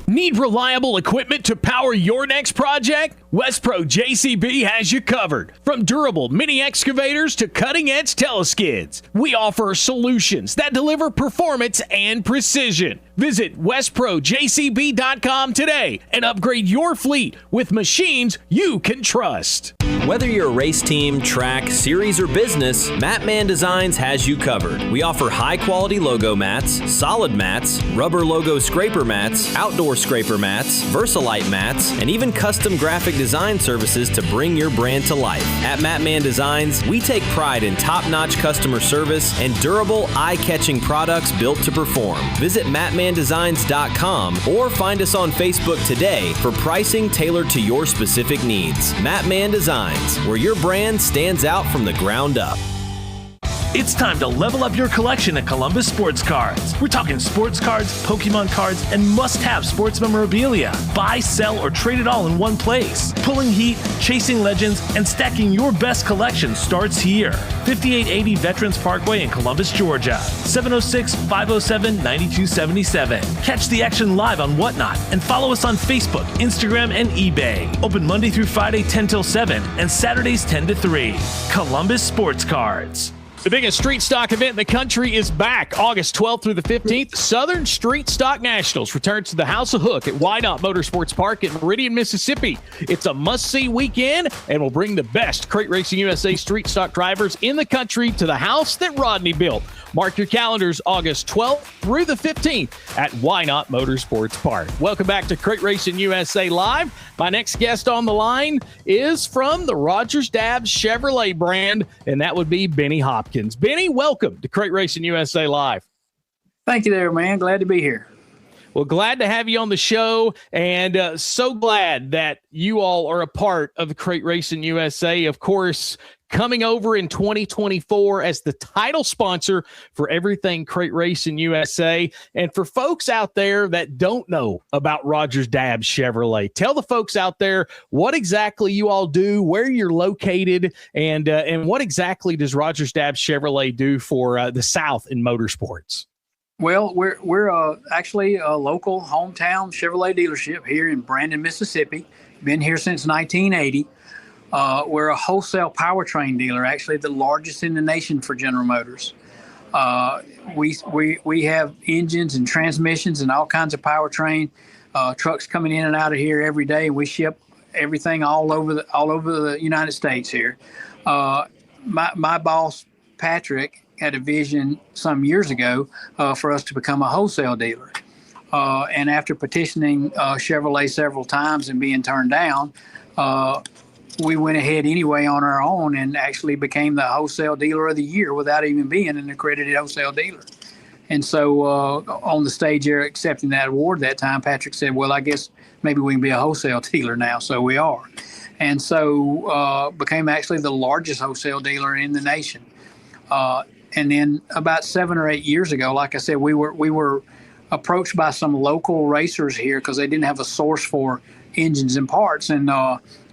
Need reliable equipment to power your next project? WestPro JCB has you covered. From durable mini excavators to cutting-edge teleskids, we offer solutions that deliver performance and precision. Visit WestProJCB.com today and upgrade your fleet with machines you can trust. Whether you're a race team, track, series, or business, Matman Designs has you covered. We offer high-quality logo mats, solid mats, rubber logo scraper mats, outdoor scraper mats, Versalite mats, and even custom graphic design services to bring your brand to life. At Matman Designs, we take pride in top-notch customer service and durable, eye-catching products built to perform. Visit matmandesigns.com or find us on Facebook today for pricing tailored to your specific needs. Matman Designs, where your brand stands out from the ground up. It's time to level up your collection at Columbus Sports Cards. We're talking sports cards, Pokemon cards, and must-have sports memorabilia. Buy, sell, or trade it all in one place. Pulling heat, chasing legends, and stacking your best collection starts here. 5880 Veterans Parkway in Columbus, Georgia. 706-507-9277. Catch the action live on Whatnot and follow us on Facebook, Instagram, and eBay. Open Monday through Friday 10 till 7 and Saturdays 10 to 3. Columbus Sports Cards. The biggest street stock event in the country is back August 12th through the 15th. Southern Street Stock Nationals returns to the House of Hook at Wynot Motorsports Park in Meridian, Mississippi. It's a must-see weekend and will bring the best Crate Racing USA street stock drivers in the country to the house that Rodney built. Mark your calendars August 12th through the 15th at Wynot Motorsports Park. Welcome back to Crate Racing USA Live. My next guest on the line is from the Rogers Dabbs Chevrolet brand, and that would be Benny Hopkins. Benny, welcome to Crate Racing USA Live. Thank you there, man. Glad to be here. Well, glad to have you on the show, and so glad that you all are a part of Crate Racing USA. Of course, coming over in 2024 as the title sponsor for everything Crate Racing USA. And for folks out there that don't know about Rogers Dabbs Chevrolet, tell the folks out there what exactly you all do, where you're located, and what exactly does Rogers Dabbs Chevrolet do for the South in motorsports? Well, we're actually a local hometown Chevrolet dealership here in Brandon, Mississippi. Been here since 1980. We're a wholesale powertrain dealer, actually the largest in the nation for General Motors. We have engines and transmissions and all kinds of powertrain trucks coming in and out of here every day, and we ship everything all over the United States here. My boss Patrick had a vision some years ago for us to become a wholesale dealer, and after petitioning Chevrolet several times and being turned down, we went ahead anyway on our own and actually became the wholesale dealer of the year without even being an accredited wholesale dealer. And so on the stage there accepting that award that time, Patrick said, well, I guess maybe we can be a wholesale dealer now. So we are. And so became actually the largest wholesale dealer in the nation. And then about 7 or 8 years ago, like I said, we were approached by some local racers here because they didn't have a source for engines and parts. And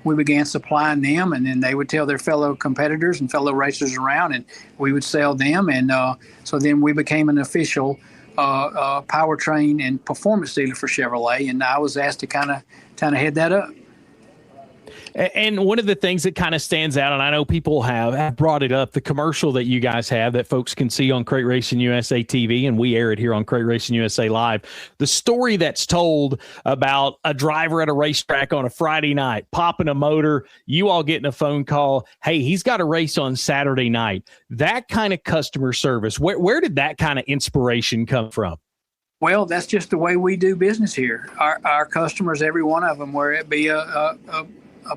we began supplying them, and then they would tell their fellow competitors and fellow racers around, and we would sell them. And so then we became an official powertrain and performance dealer for Chevrolet, and I was asked to kind of head that up. And one of the things that kind of stands out, and I know people have brought it up, the commercial that you guys have that folks can see on Crate Racing USA TV, and we air it here on Crate Racing USA Live. The story that's told about a driver at a racetrack on a Friday night, popping a motor, you all getting a phone call, hey, he's got a race on Saturday night. That kind of customer service, where did that kind of inspiration come from? Well, that's just the way we do business here. Our customers, every one of them, whether it be a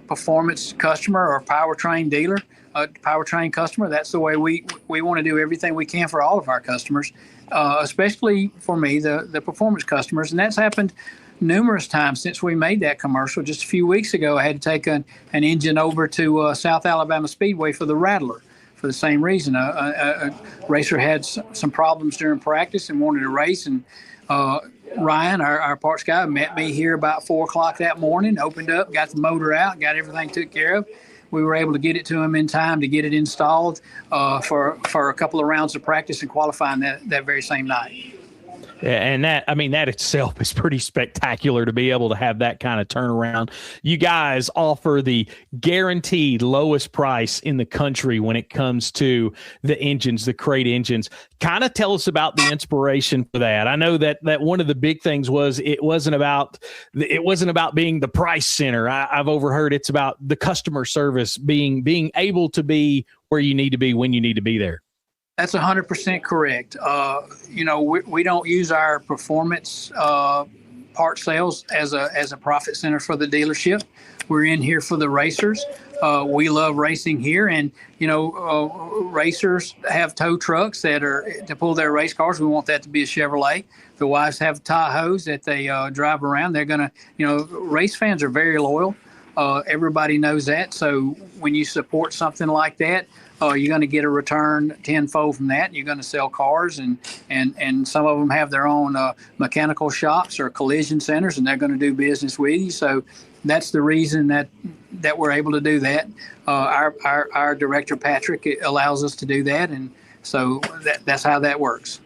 performance customer or a powertrain dealer, a powertrain customer, that's the way we want to do everything we can for all of our customers, especially for me, the performance customers. And that's happened numerous times since we made that commercial. Just a few weeks ago, I had to take an engine over to South Alabama Speedway for the Rattler for the same reason. A racer had some problems during practice and wanted to race, and Ryan, our parts guy, met me here about 4 o'clock that morning, opened up, got the motor out, got everything took care of. We were able to get it to him in time to get it installed for a couple of rounds of practice and qualifying that very same night. And that itself is pretty spectacular to be able to have that kind of turnaround. You guys offer the guaranteed lowest price in the country when it comes to the engines, the crate engines. Kind of tell us about the inspiration for that. I know that one of the big things was it wasn't about being the price center. I've overheard it's about the customer service, being able to be where you need to be when you need to be there. That's 100% correct. We don't use our performance part sales as a profit center for the dealership. We're in here for the racers. We love racing here, and racers have tow trucks that are to pull their race cars. We want that to be a Chevrolet. The wives have Tahoes that they drive around. They're gonna, race fans are very loyal. Everybody knows that. So when you support something like that, you're going to get a return tenfold from that. You're going to sell cars, and some of them have their own mechanical shops or collision centers, and they're going to do business with you. So that's the reason that we're able to do that. Our director, Patrick, allows us to do that, and so that's how that works.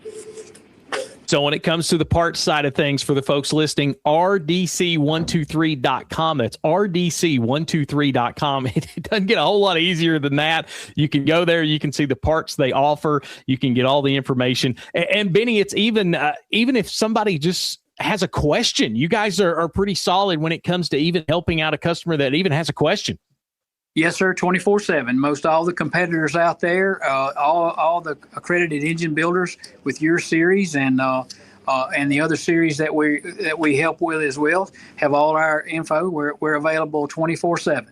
So when it comes to the parts side of things, for the folks listening, rdc123.com. That's rdc123.com. It doesn't get a whole lot easier than that. You can go there. You can see the parts they offer. You can get all the information. And Benny, it's even if somebody just has a question, you guys are pretty solid when it comes to even helping out a customer that even has a question. Yes, sir, 24/7. Most all the competitors out there, all the accredited engine builders with your series and the other series that we help with as well, have all our info. We're available 24/7.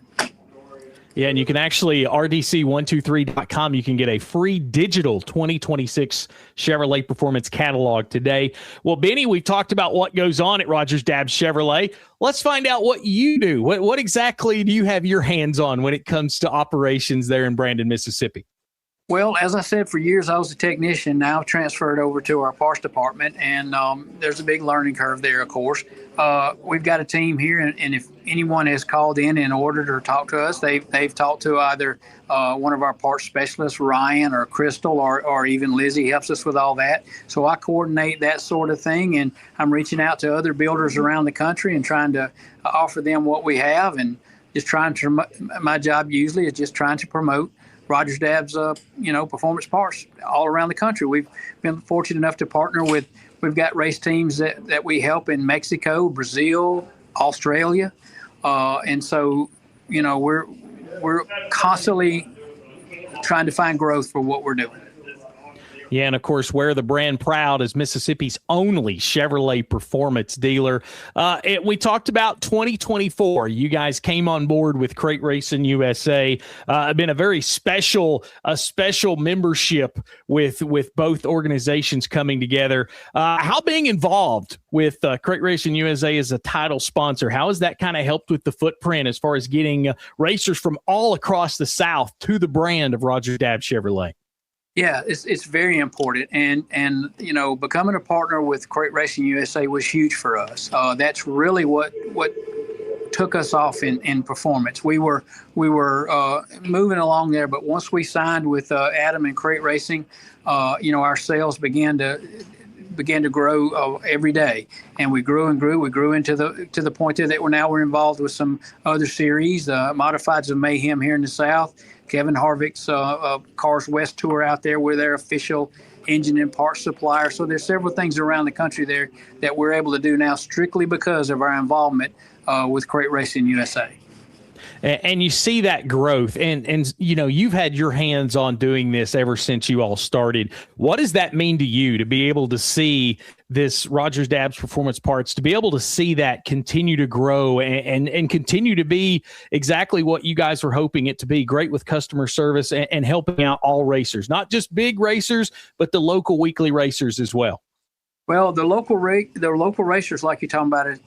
Yeah, and you can actually, rdc123.com, you can get a free digital 2026 Chevrolet Performance Catalog today. Well, Benny, we've talked about what goes on at Rogers Dabbs Chevrolet. Let's find out what you do. What exactly do you have your hands on when it comes to operations there in Brandon, Mississippi? Well, as I said, for years I was a technician. Now I've transferred over to our parts department, and there's a big learning curve there, of course. We've got a team here, and if anyone has called in ordered or talked to us, they've talked to either one of our parts specialists, Ryan or Crystal, or even Lizzie helps us with all that. So I coordinate that sort of thing, and I'm reaching out to other builders around the country and trying to offer them what we have. And my job usually is just trying to promote Rogers Dabbs, performance parts all around the country. We've been fortunate enough to partner with. We've got race teams that we help in Mexico, Brazil, Australia, and so we're constantly trying to find growth for what we're doing. Yeah, and of course, wear the brand proud as Mississippi's only Chevrolet performance dealer. We talked about 2024. You guys came on board with Crate Racing USA. Been a very special membership with both organizations coming together. How being involved with Crate Racing USA as a title sponsor, how has that kind of helped with the footprint as far as getting racers from all across the South to the brand of Rogers Dabbs Chevrolet? Yeah, it's very important, and becoming a partner with Crate Racing USA was huge for us. That's really what took us off in performance. We were moving along there, but once we signed with Adam and Crate Racing, our sales began to grow every day, and we grew and grew. We grew to the point that we're involved with some other series, Modifieds of Mayhem here in the South. Kevin Harvick's Cars West Tour out there. We're their official engine and parts supplier. So there's several things around the country there that we're able to do now strictly because of our involvement with Crate Racing USA. And you see that growth, and you've had your hands on doing this ever since you all started. What does that mean to you to be able to see this Rogers Dabbs Performance Parts, to be able to see that continue to grow and continue to be exactly what you guys were hoping it to be, great with customer service and helping out all racers, not just big racers, but the local weekly racers as well? Well, the local racers, like you're talking about,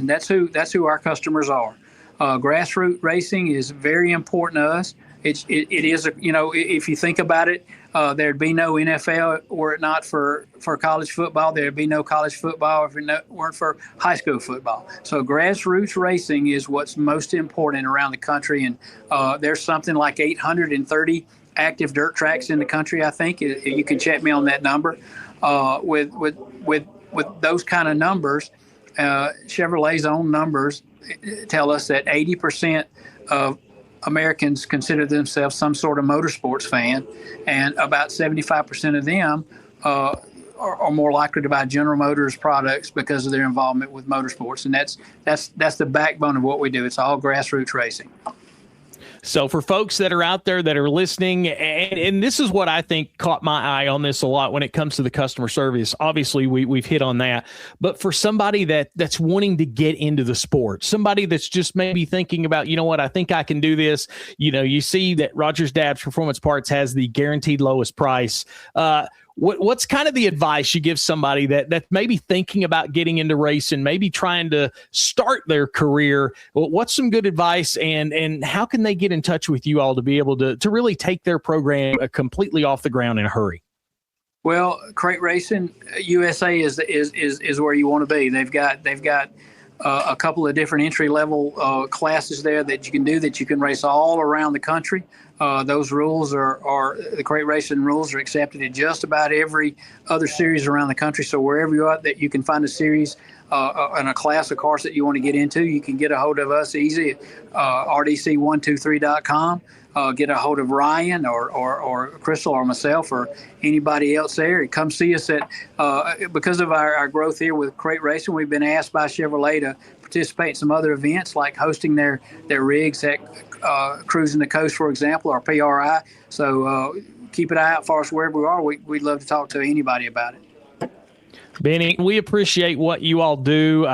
that's who our customers are. Grassroots racing is very important to us. It is, if you think about it, there'd be no NFL were it not for college football. There'd be no college football if it weren't for high school football. So grassroots racing is what's most important around the country. And there's something like 830 active dirt tracks in the country, I think. You can check me on that number. With those kind of numbers, Chevrolet's own numbers tell us that 80% of Americans consider themselves some sort of motorsports fan, and about 75% of them are more likely to buy General Motors products because of their involvement with motorsports. And that's the backbone of what we do. It's all grassroots racing. So for folks that are out there that are listening, and this is what I think caught my eye on this a lot when it comes to the customer service. Obviously, we've hit on that. But for somebody that's wanting to get into the sport, somebody that's just maybe thinking about, I think I can do this. You see that Rogers Dabbs Performance Parts has the guaranteed lowest price. What's kind of the advice you give somebody that may be thinking about getting into racing, maybe trying to start their career? What's some good advice, and how can they get in touch with you all to be able to really take their program completely off the ground in a hurry? Well, Crate Racing USA is where you want to be. They've got a couple of different entry level classes there that you can do, that you can race all around the country. Those rules are the Crate Racing rules are accepted in just about every other series around the country. So wherever you are, that you can find a series and a class of cars that you want to get into, you can get a hold of us easy at rdc123.com. Get a hold of Ryan or Crystal or myself or anybody else there. Come see us because of our growth here with Crate Racing, we've been asked by Chevrolet to participate in some other events like hosting their rigs at Cruising the Coast, for example, or PRI. So keep an eye out for us wherever we are. We'd love to talk to anybody about it. Benny, we appreciate what you all do.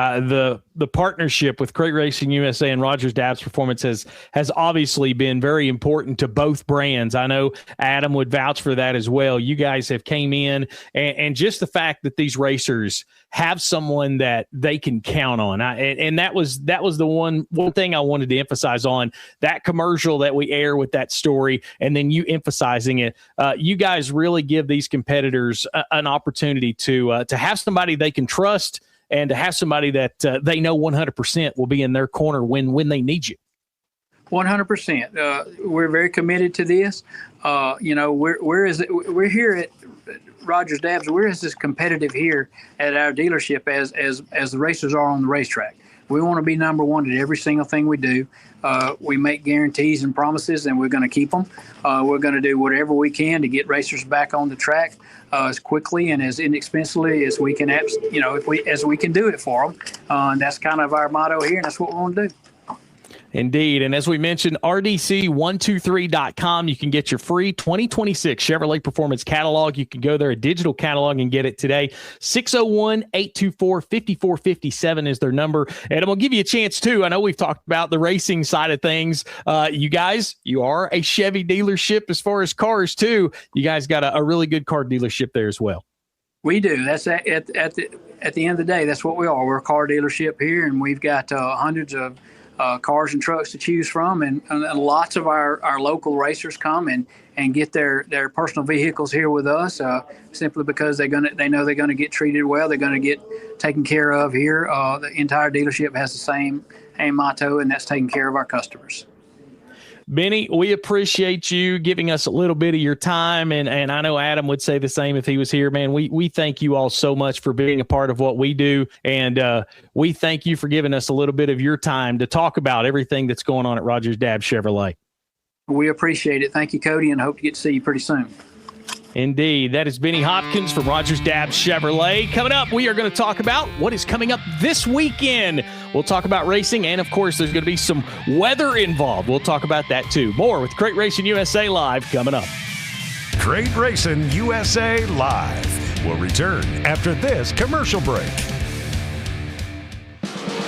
The partnership with Crate Racing USA and Rogers Dabbs Performance has obviously been very important to both brands. I know Adam would vouch for that as well. You guys have came in, and just the fact that these racers have someone that they can count on. And that was the one thing I wanted to emphasize on that commercial that we air with that story, and then you emphasizing it. You guys really give these competitors an opportunity to have somebody they can trust, and to have somebody that they know 100% will be in their corner when they need you. 100%. We're very committed to this. We're here at Rogers Dabbs. We're as competitive here at our dealership as the racers are on the racetrack. We want to be number one at every single thing we do. We make guarantees and promises, and we're going to keep them. We're going to do whatever we can to get racers back on the track as quickly and as inexpensively as we can. As we can do it for them. And that's kind of our motto here, and that's what we want to do. Indeed. And as we mentioned, RDC123.com, you can get your free 2026 Chevrolet Performance Catalog. You can go there, a digital catalog, and get it today. 601-824-5457 is their number. And I'm going to give you a chance, too. I know we've talked about the racing side of things. You guys, you are a Chevy dealership as far as cars, too. You guys got a really good car dealership there as well. We do. That's at the end of the day, that's what we are. We're a car dealership here, and we've got hundreds of cars and trucks to choose from, and lots of our local racers come and get their personal vehicles here with us simply because they know they're gonna get treated well, they're gonna get taken care of here. The entire dealership has the same motto, and that's taking care of our customers. Benny, we appreciate you giving us a little bit of your time, and I know Adam would say the same if he was here. Man, we thank you all so much for being a part of what we do, and we thank you for giving us a little bit of your time to talk about everything that's going on at Rogers Dabbs Chevrolet. We appreciate it. Thank you, Cody, and hope to get to see you pretty soon. Indeed. That is Benny Hopkins from Rogers Dabbs Chevrolet. Coming up, we are going to talk about what is coming up this weekend. We'll talk about racing, and, of course, there's going to be some weather involved. We'll talk about that, too. More with Crate Racing USA Live coming up. Crate Racing USA Live will return after this commercial break.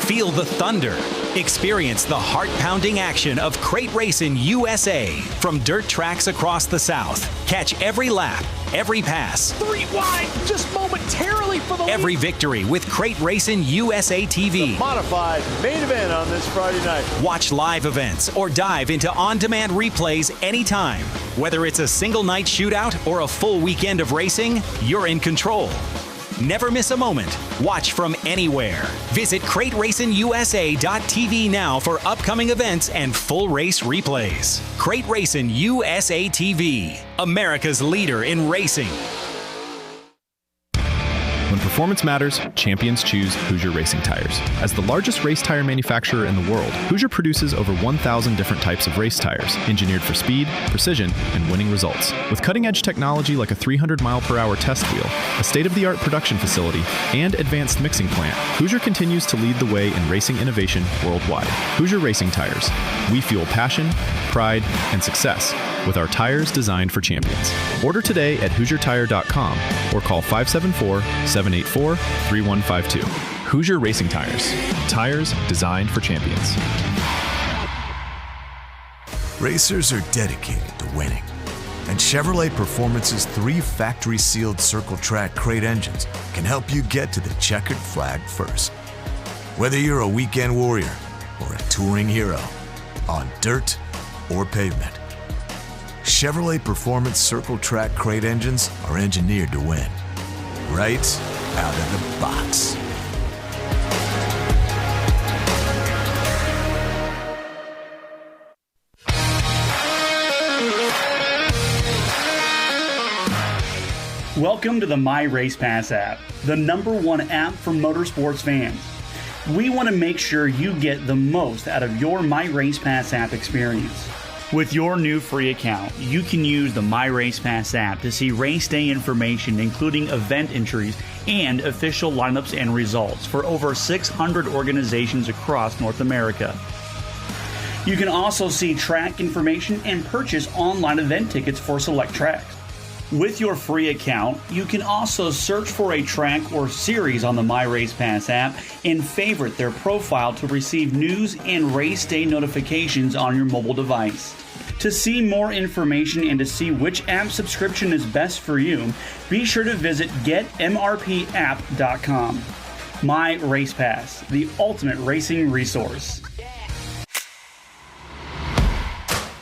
Feel the thunder. Experience the heart-pounding action of Crate Racing USA from dirt tracks across the South. Catch every lap, every pass, 3 wide, just momentarily for the every lead. victory with Crate Racing USA TV. The modified main event on this Friday night. Watch live events or dive into on-demand replays anytime. Whether it's a single night shootout or a full weekend of racing, you're in control. Never miss a moment. Watch from anywhere. Visit CrateRacingUSA.tv now for upcoming events and full race replays. Crate Racing USA TV, America's leader in racing. When performance matters, champions choose Hoosier Racing Tires. As the largest race tire manufacturer in the world, Hoosier produces over 1,000 different types of race tires, engineered for speed, precision, and winning results. With cutting-edge technology like a 300-mile-per-hour test wheel, a state-of-the-art production facility, and advanced mixing plant, Hoosier continues to lead the way in racing innovation worldwide. Hoosier Racing Tires. We fuel passion, pride, and success with our tires designed for champions. Order today at HoosierTire.com or call 574-784-3152. Hoosier Racing Tires. Tires designed for champions. Racers are dedicated to winning. And Chevrolet Performance's 3 factory-sealed circle track crate engines can help you get to the checkered flag first. Whether you're a weekend warrior or a touring hero, on dirt or pavement, Chevrolet Performance circle track crate engines are engineered to win. Right out of the box. Welcome to the My Race Pass app, the #1 app for motorsports fans. We want to make sure you get the most out of your My Race Pass app experience. With your new free account, you can use the My Race Pass app to see race day information, including event entries and official lineups and results for over 600 organizations across North America. You can also see track information and purchase online event tickets for select tracks. With your free account, you can also search for a track or series on the My Race Pass app and favorite their profile to receive news and race day notifications on your mobile device. To see more information and to see which app subscription is best for you, be sure to visit getmrpapp.com. My Race Pass, the ultimate racing resource.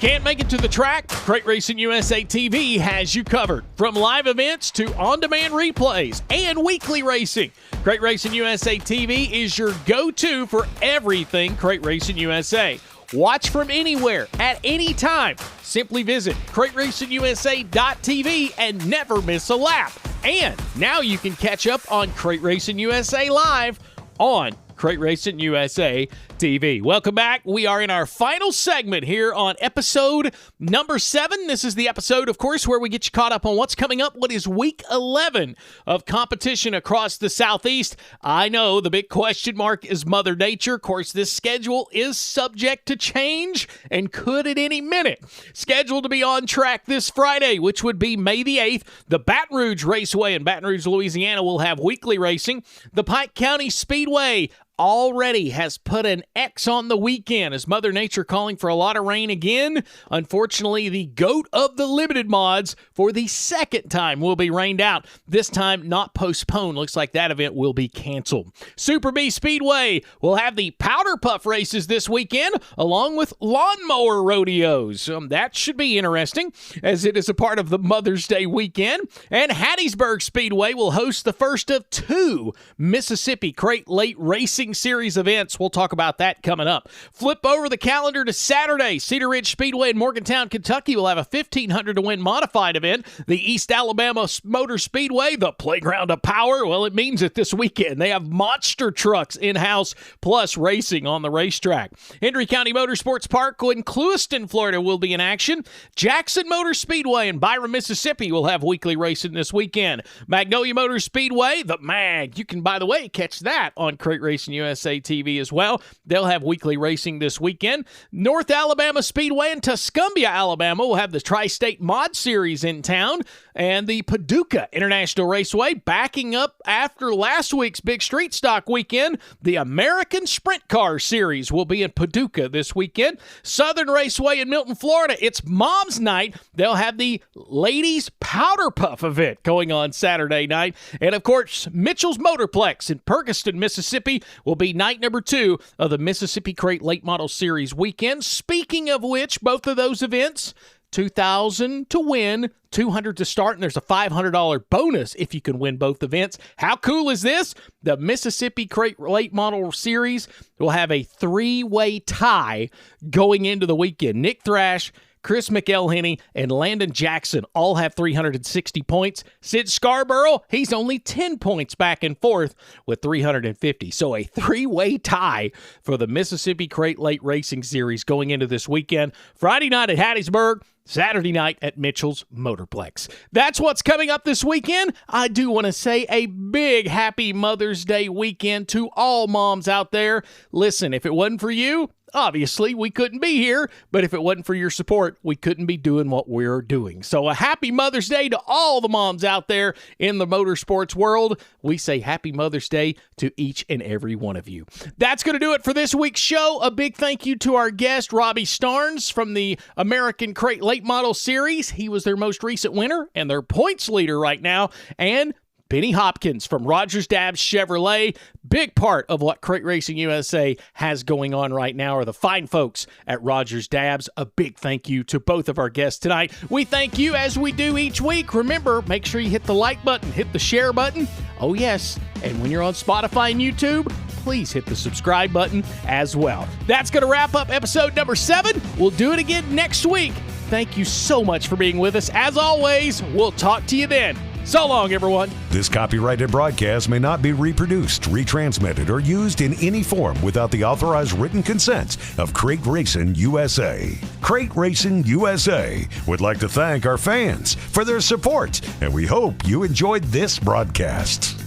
Can't make it to the track? Crate Racing USA TV has you covered. From live events to on-demand replays and weekly racing, Crate Racing USA TV is your go-to for everything Crate Racing USA. Watch from anywhere, at any time. Simply visit CrateRacingUSA.tv and never miss a lap. And now you can catch up on Crate Racing USA Live on Crate Racing USA TV. Welcome back. We are in our final segment here on episode number 7. This is the episode, of course, where we get you caught up on what's coming up. What is week 11 of competition across the Southeast? I know the big question mark is Mother Nature. Of course, this schedule is subject to change and could at any minute. Scheduled to be on track this Friday, which would be May the 8th. The Baton Rouge Raceway in Baton Rouge, Louisiana will have weekly racing. The Pike County Speedway already has put an X on the weekend as Mother Nature calling for a lot of rain again. Unfortunately, the GOAT of the limited mods for the second time will be rained out. This time not postponed. Looks like that event will be canceled. Super B Speedway will have the Powder Puff races this weekend along with lawnmower rodeos. That should be interesting as it is a part of the Mother's Day weekend. And Hattiesburg Speedway will host the first of 2 Mississippi Crate Late Racing Series events. We'll talk about that coming up. Flip over the calendar to Saturday. Cedar Ridge Speedway in Morgantown, Kentucky will have a 1,500 to win modified event. The East Alabama Motor Speedway, the playground of power. Well, it means it this weekend. They have monster trucks in-house plus racing on the racetrack. Hendry County Motorsports Park in Clewiston, Florida will be in action. Jackson Motor Speedway in Byron, Mississippi will have weekly racing this weekend. Magnolia Motor Speedway, the MAG. You can, by the way, catch that on Crate Racing USA TV as well. They'll have weekly racing this weekend. North Alabama Speedway in Tuscumbia, Alabama will have the Tri-State Mod Series in town. And the Paducah International Raceway backing up after last week's big street stock weekend. The American Sprint Car Series will be in Paducah this weekend. Southern Raceway in Milton, Florida. It's Mom's Night. They'll have the Ladies Powder Puff event going on Saturday night. And of course, Mitchell's Motorplex in Perkiston, Mississippi will be night number 2 of the Mississippi Crate Late Model Series weekend. Speaking of which, both of those events, $2,000 to win, $200 to start, and there's a $500 bonus if you can win both events. How cool is this? The Mississippi Crate Late Model Series will have a 3-way tie going into the weekend. Nick Thrash, Chris McElhenney, and Landon Jackson all have 360 points. Sid Scarborough, he's only 10 points back and forth with 350. So a 3-way tie for the Mississippi Crate Late Racing Series going into this weekend. Friday night at Hattiesburg, Saturday night at Mitchell's Motorplex. That's what's coming up this weekend. I do want to say a big happy Mother's Day weekend to all moms out there. Listen, if it wasn't for you, obviously, we couldn't be here, but if it wasn't for your support, we couldn't be doing what we're doing. So a happy Mother's Day to all the moms out there in the motorsports world. We say happy Mother's Day to each and every one of you. That's going to do it for this week's show. A big thank you to our guest, Robbie Starnes from the American Crate Late Model Series. He was their most recent winner and their points leader right now. And Benny Hopkins from Rogers Dabbs Chevrolet. Big part of what Crate Racing USA has going on right now are the fine folks at Rogers Dabbs. A big thank you to both of our guests tonight. We thank you as we do each week. Remember, make sure you hit the like button, hit the share button. Oh, yes. And when you're on Spotify and YouTube, please hit the subscribe button as well. That's going to wrap up episode number 7. We'll do it again next week. Thank you so much for being with us. As always, we'll talk to you then. So long, everyone. This copyrighted broadcast may not be reproduced, retransmitted, or used in any form without the authorized written consent of Crate Racing USA. Crate Racing USA would like to thank our fans for their support, and we hope you enjoyed this broadcast.